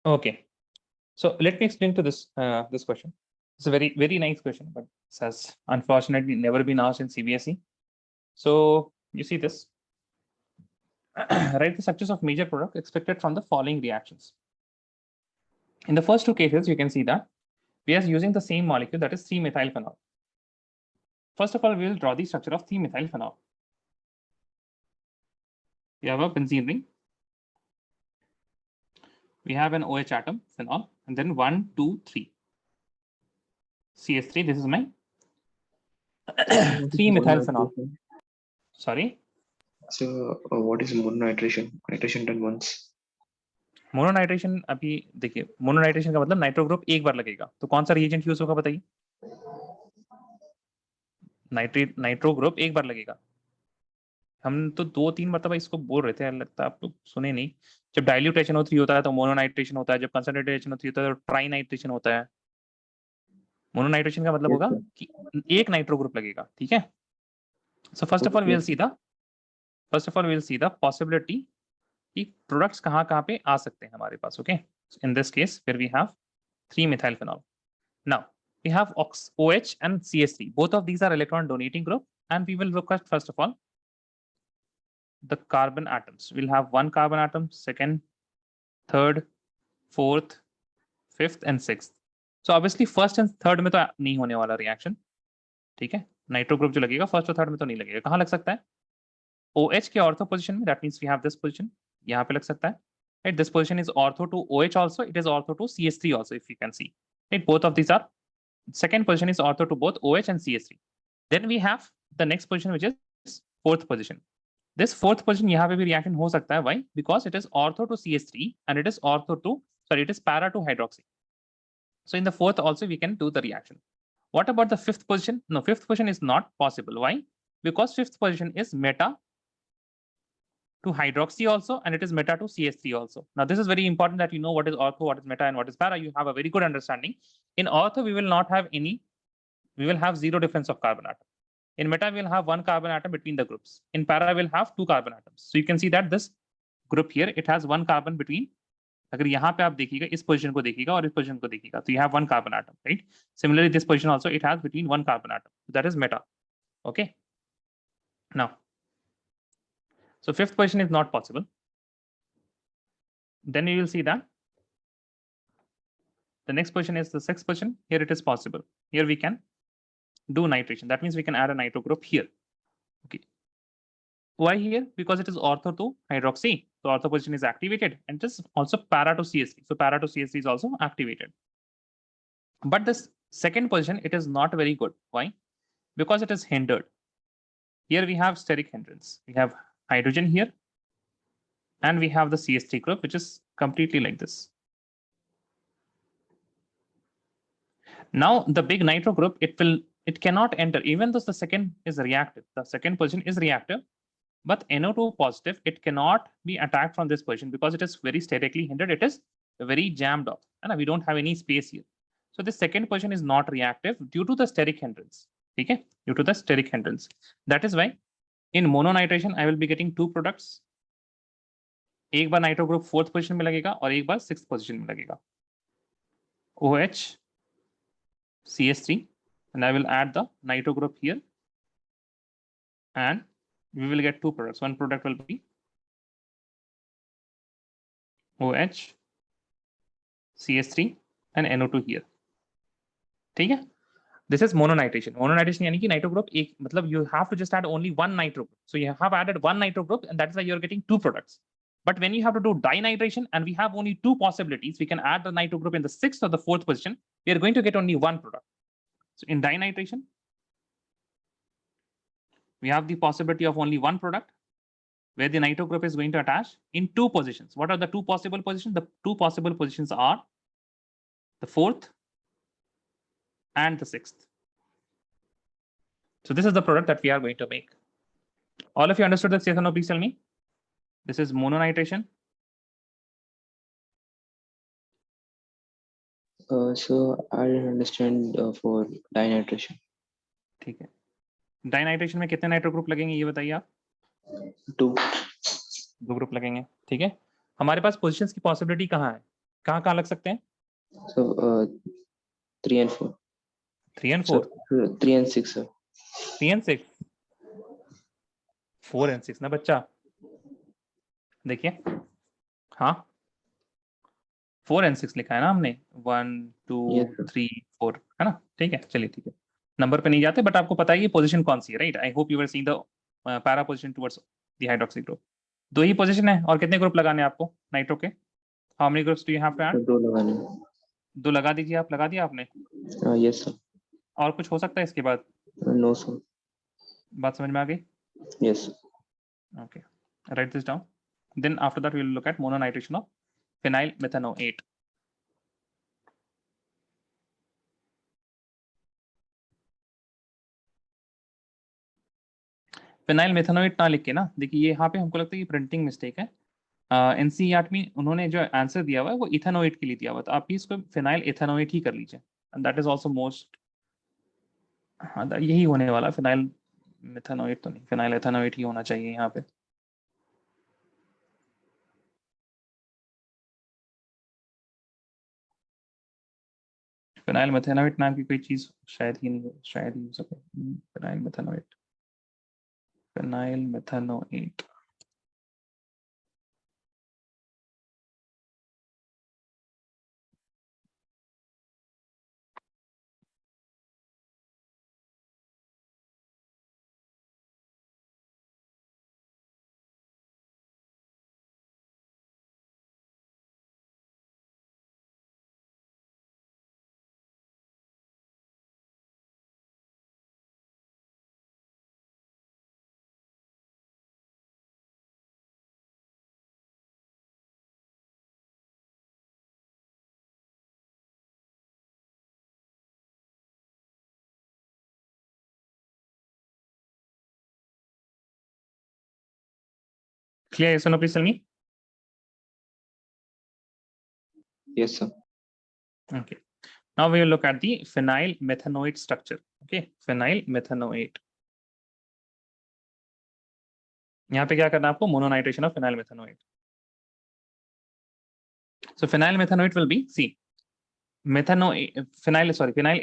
Okay. So let me explain to this this question. It's a very nice question, but it has unfortunately never been asked in CBSE. So you see this. Write the structures of major product expected from the following reactions. In the first two cases, you can see that we are using the same molecule, that is 3-methylphenol. First of all, we will draw the structure of 3-methylphenol. We have a benzene ring. We have an OH atom, phenol, and then 1, 2, 3. CH3, this is my 3-methylphenol. Sorry? So what is mononitration? Nitration done once. मोनोनाइट्रेशन अभी देखिए, मोनोनाइट्रेशन का मतलब nitro group एक बार लगेगा, तो कौन सा reagent use होगा बताइए? नाइट्रो ग्रुप एक बार लगेगा। हम तो 2-3 मरतबा इसको बोल रहे थे, लगता है आप लोग सुने नहीं। जब डाइल्यूट HNO3 होता है तो मोनोनाइट्रेशन होता है, जब कंसंट्रेटेड HNO3 होता है तो ट्राइनाइट्रेशन होता है। मोनोनाइट्रेशन का मतलब होगा कि एक नाइट्रो ग्रुप लगेगा, ठीक है? So first of all we will see the possibility कि प्रोडक्ट्स कहाँ पे आ सकते हैं हमारे पास। ओके, इन दिस केस फिर we have 3-methylphenol. Now we have OH and CH3. Both of these are electron donating group, and we will look at first of all the carbon atoms. We'll have one carbon atom, second, third, fourth, fifth and sixth. So obviously first and third में तो नहीं होने वाला reaction, ठीक है? Nitro group जो लगेगा first और थर्ड में तो नहीं लगेगा। कहाँ लग सकता है? OH के ऑर्थो पोजीशन में, that means we have this position, यहाँ पे लग सकता है। Right, this position is ortho to OH also, it is ortho to CH3 also, if you can see. Right, both of these are, second position is ortho to both OH and CH3. Then we have the next position which is fourth position. This fourth position यहाँ पे भी reaction हो सकता है. Why? Because it is ortho to CH3 and it is ortho to, sorry, it is para to hydroxy. So in the fourth also we can do the reaction. What about the fifth position? No, fifth position is not possible. Why? Because fifth position is meta to hydroxy also, and it is meta to CH3 also. Now this is very important that you know what is ortho, what is meta, and what is para. You have a very good understanding. In ortho, we will not have any, we will have zero difference of carbon atom. In meta, we will have one carbon atom between the groups. In para, we will have two carbon atoms. So you can see that this group here, it has one carbon between. अगर यहाँ पे आप देखिएगा, इस position को देखिएगा और इस पोजीशन को देखिएगा, तो you have one carbon atom, right? Similarly, this position also it has between one carbon atom. So that is meta. Okay. Now, so fifth position is not possible. Then you will see that the next position is the sixth position. Here it is possible. Here we can do nitration. That means we can add a nitro group here. Okay. Why here? Because it is ortho to hydroxy. So ortho position is activated, and it is also para to CH3. So para to CH3 is also activated. But this second position, it is not very good. Why? Because it is hindered. Here we have steric hindrance. We have hydrogen here, and we have the CH3 group, which is completely like this. Now the big nitro group, it cannot enter, even though the second is reactive. The second position is reactive, but NO2 positive, it cannot be attacked from this position because it is very sterically hindered. It is very jammed off, and we don't have any space here. So the second position is not reactive due to the steric hindrance. Okay, due to the steric hindrance. That is why in mononitration I will be getting two products. एक बार nitro group fourth position में लगेगा और एक बार sixth position में लगेगा. OH, CH3, and I will add the nitro group here, and we will get two products. One product will be OH, CH3, and NO2 here. ठीक है? This is mononitration. Mononitration यानी कि nitro group एक, मतलब you have to just add only one nitro group. So you have added one nitro group, and that is why you are getting two products. But when you have to do dinitration and we have only two possibilities, we can add the nitro group in the sixth or the fourth position. We are going to get only one product. So in dinitration, we have the possibility of only one product where the nitro group is going to attach in two positions. What are the two possible positions? The two possible positions are the fourth and the sixth. So this is the product that we are going to make. All of you understood this? Yes or no? Please tell me. This is mononitration. So I didn't understand for dinitration. ठीक है. Dinitration में कितने nitro group लगेंगे ये बताइए आप? Two. दो group लगेंगे. ठीक है. हमारे पास पोजीशंस की पॉसिबिलिटी कहाँ है? कहाँ लग सकते हैं? So 3 and 4. 3 and Sir, 4, 3 and 6, sir. 3 and 6, 4 and 6 ना बच्चा, देखिए, हाँ 4 and 6 लिखा है ना हमने, 1 2 Yes, sir. 3 4, है ना, ठीक है, चलिए ठीक है, नंबर पे नहीं जाते, बट आपको पता है ये पोजीशन कौन सी है, right? I hope you are seeing the para position towards the hydroxy group. 2 ही पोजीशन है, और कितने ग्रुप लगाने हैं आपको नाइट्रो के? How many groups do you have to add? 2 लगाने। 2 लगा दीजिए आप, लगा दिया आपने? Yes, sir. और कुछ हो सकता है इसके बाद? No, sir. बात समझ में आ गई? Yes, sir. Okay, write this down. Then after that we will look at mononitration of phenyl methanoate. Phenyl methanoate ना लिख के ना, देखिए ये यहाँ पे हमको लगता है ये प्रिंटिंग मिस्टेक है। एनसीईआरटी में उन्होंने जो आंसर दिया हुआ है वो इथेनोएट के लिए दिया हुआ, तो आप इसको फिनाइल एथेनोएट ही कर लीजिए, and that is also most, हाँ यही होने वाला, फिनाइल मेथनोएट तो नहीं, फिनाइल एथेनोएट ही होना चाहिए यहाँ पे। फिनाइल मेथनोएट नाम की कोई चीज शायद ही नहीं हो, शायद ही हो सके। Phenyl methanoate, phenyl methanoate, clear? Yes or no, please tell me. Yes, sir. Okay. Now we will look at the phenyl methanoate structure. Okay, phenyl methanoate. यहाँ पे क्या करना है आपको? मोनोनाइट्रेशन of phenyl methanoate. So phenyl methanoate will be, see, phenyl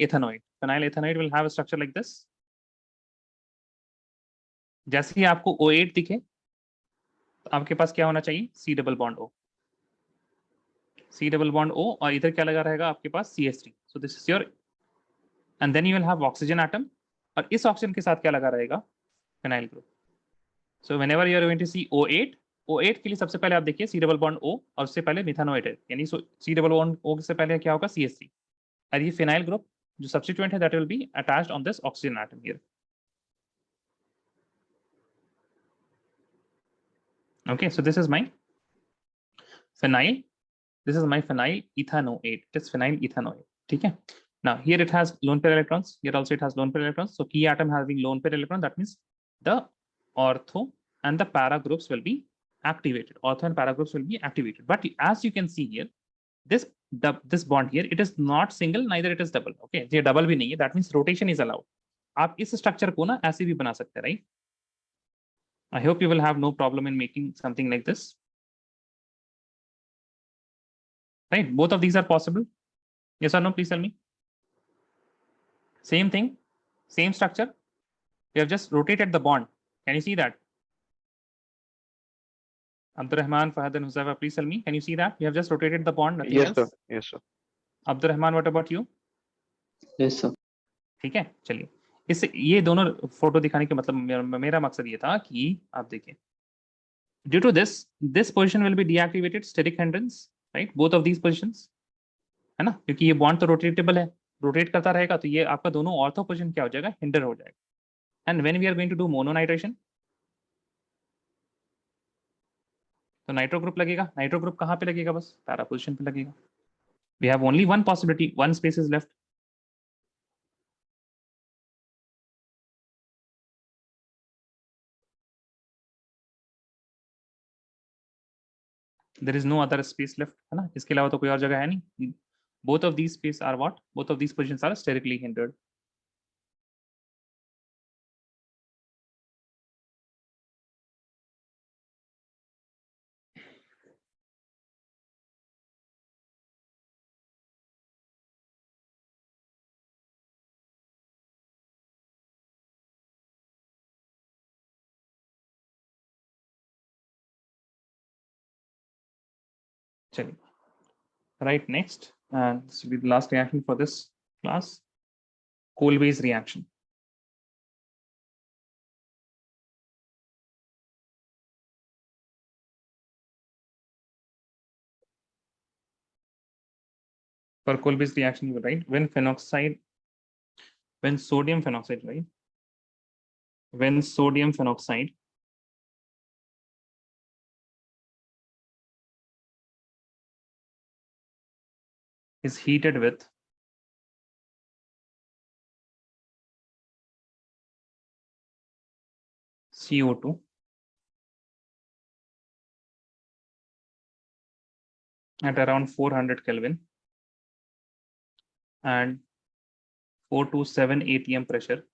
ethanoate. Phenyl ethanoate will have a structure like this. जैसे ही आपको O8 दिखे, तो आपके पास क्या होना चाहिए? C double bond O, C double bond O, और इधर क्या लगा रहेगा आपके पास? CH3. So this is your, and then you will have oxygen atom, और इस ऑक्सीजन के साथ क्या लगा रहेगा? Phenyl group. So whenever you are going to see O8, O8 के लिए सबसे पहले आप देखिए C डबल बॉन्ड O, और उससे पहले मिथानोएट है, यानी C डबल बॉन्ड O से पहले क्या होगा? CH3. और ये फिनाइल ग्रुप जो सब्स्टिट्यूएंट है, that will be attached on this oxygen atom here. Okay, so this is my phenyl, this is my phenyl ethanoate, it is phenyl ethanoate, ठीक है? Now here it has lone pair electrons, here also it has lone pair electrons, so key atom having lone pair electron, that means the ortho and the para groups will be activated, ortho and para groups will be activated, but as you can see here, this bond here, it is not single, neither it is double. Okay, ये double भी नहीं है, that means rotation is allowed. आप इस structure को ना ऐसे भी बना सकते हैं, right? I hope you will have no problem in making something like this, right? Both of these are possible. Yes or no? Please tell me. Same thing, same structure. We have just rotated the bond. Can you see that? Abdurrahman, Fahad, and Huzaifa, please tell me. Can you see that? We have just rotated the bond. Nothing Yes, else. sir. Yes, sir. Abdurrahman, what about you? Yes, sir. ठीक है, चलिए, इससे ये दोनों photo दिखाने के मतलब मेरा मकसद ये था कि आप देखिए, due to this position will be deactivated, steric hindrance, right? Both of these positions, है ना, क्योंकि ये बॉन्ड तो रोटेटेबल है, रोटेट करता रहेगा, तो ये आपका दोनों ऑर्थो पोजीशन क्या हो जाएगा? हिंडर हो जाएगा। And when we are going to do mononitration, तो नाइट्रो ग्रुप लगेगा। नाइट्रो ग्रुप कहाँ पे लगेगा? बस पैरा पोजीशन पे लगेगा। We have only one possibility, one space is left. There is no other space left, है ना, इसके अलावा तो कोई और जगह है नहीं। Both of these space are what? Both of these positions are sterically hindered. चलिए, right, next, and this will be the last reaction for this class, Kolbe's reaction. For Kolbe's reaction, you will write when sodium phenoxide, right? When sodium phenoxide is heated with CO2 at around 400 Kelvin and 427 atm pressure,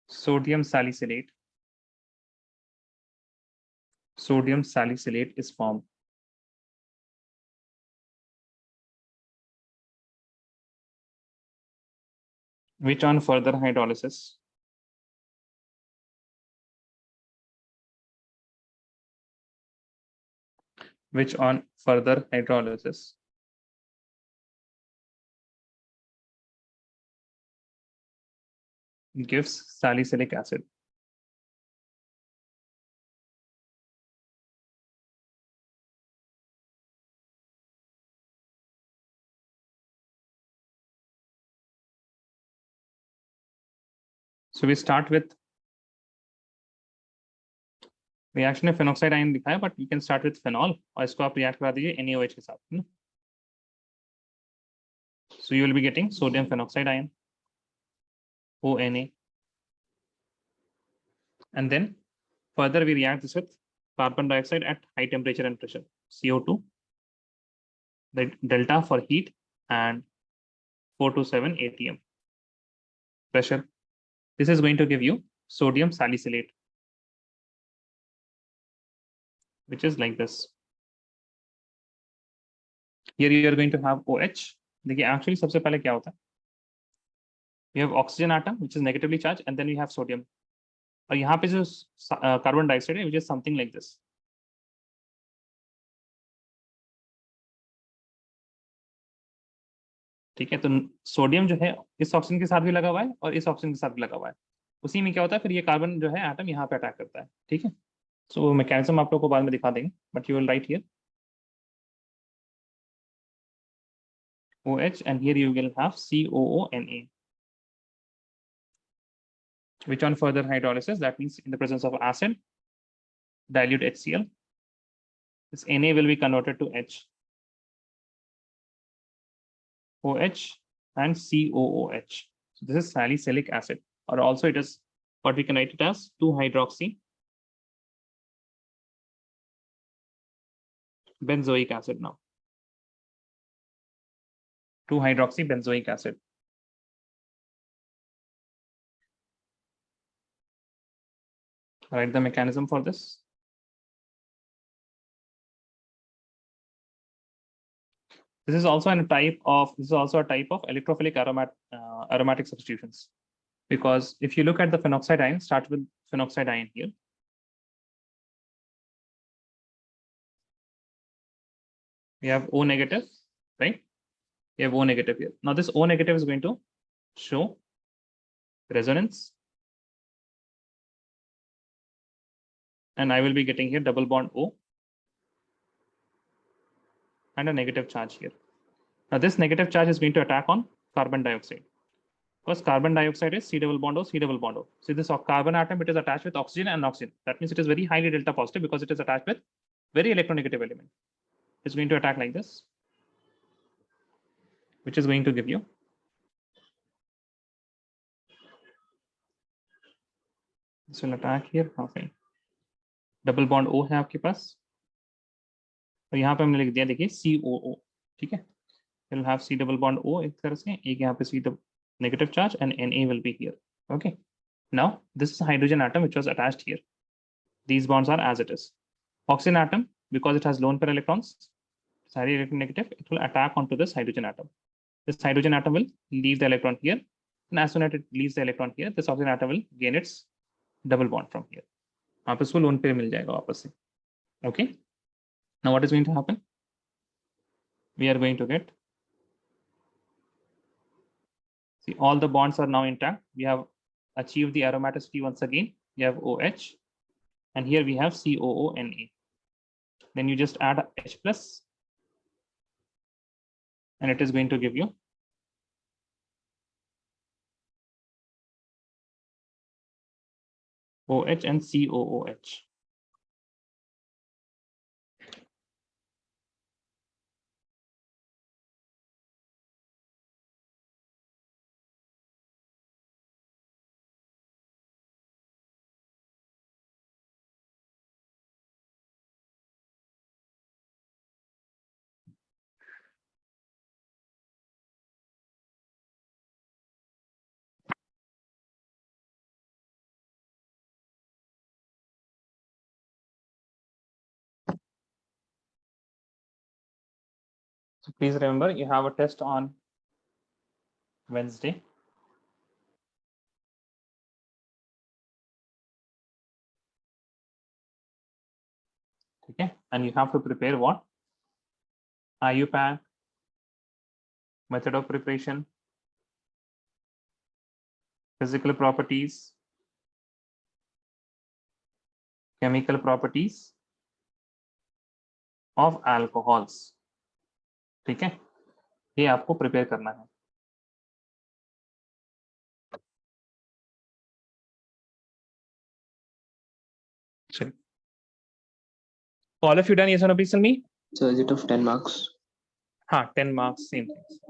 sodium salicylate is formed. Which on further hydrolysis gives salicylic acid. So we start with reaction में phenoxide ion लिखा है, but you can start with phenol और इसको आप react करा दीजिए NaOH के साथ, है ना? So you will be getting sodium phenoxide ion, ONA, and then further we react this with carbon dioxide at high temperature and pressure, CO2, the delta for heat, and 427 atm pressure. This is going to give you sodium salicylate, which is like this. Here you are going to have OH. देखिए actually सबसे पहले क्या होता है? We have oxygen atom which is negatively charged, and then we have sodium. और यहाँ पे जो carbon dioxide है, which is something like this. ठीक है, तो सोडियम जो है इस ऑक्सीजन के साथ भी लगा हुआ है और इस ऑक्सीजन के साथ भी लगा हुआ है. उसी में क्या होता है, फिर ये कार्बन जो है एटम यहाँ पे अटैक करता है. ठीक है, सो मैकेनिज्म आप लोग को बाद में दिखा देंगे, but you will write here OH and here you will have COONA, which on further hydrolysis, that means in the presence of acid, dilute HCl, this Na will be converted to H, OH and COOH. So this is salicylic acid, or also it is what we can write it as 2-hydroxy benzoic acid now. 2-hydroxy benzoic acid. Write the mechanism for this. This is also a type of electrophilic aromatic substitutions, because if you look at the phenoxide ion, start with phenoxide ion here. We have O negative, right? We have O negative here. Now this O negative is going to show resonance, and I will be getting here double bond O and a negative charge here. Now this negative charge is going to attack on carbon dioxide, because carbon dioxide is C double bond O, C double bond O. See this carbon atom, it is attached with oxygen and oxygen. That means it is very highly delta positive because it is attached with very electronegative element. It's going to attack like this, which is going to give you this will attack here. Okay, double bond O है आपके पास, और यहाँ पे हमने लिख दिया, देखिए COO. ठीक है, we'll have C double bond O एक तरह से, एक यहाँ पे C double negative charge, and Na will be here. Okay, now this is a hydrogen atom which was attached here. These bonds are as it is. Oxygen atom, because it has lone pair electrons, it's highly electronegative, it will attack onto this hydrogen atom. This hydrogen atom will leave the electron here And as soon as it leaves the electron here, this oxygen atom will gain its double bond from here. आप इसको lone pair मिल जाएगा वापस से. Okay. Now what is going to happen? We are going to get, see, all the bonds are now intact. We have achieved the aromaticity once again. We have OH, and here we have COONA. Then you just add H plus, and it is going to give you OH and COOH. So please remember, you have a test on Wednesday. Okay, and you have to prepare what? IUPAC, method of preparation, physical properties, chemical properties of alcohols. ठीक है, ये आपको prepare करना है. चलिए, all of you done? Yes or no, please tell me. So is it of 10 marks? हाँ, 10 marks, same things.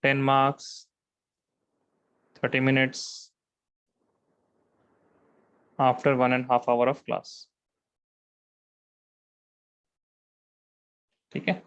10 marks, 30 minutes after 1.5 hours of class. ठीक है.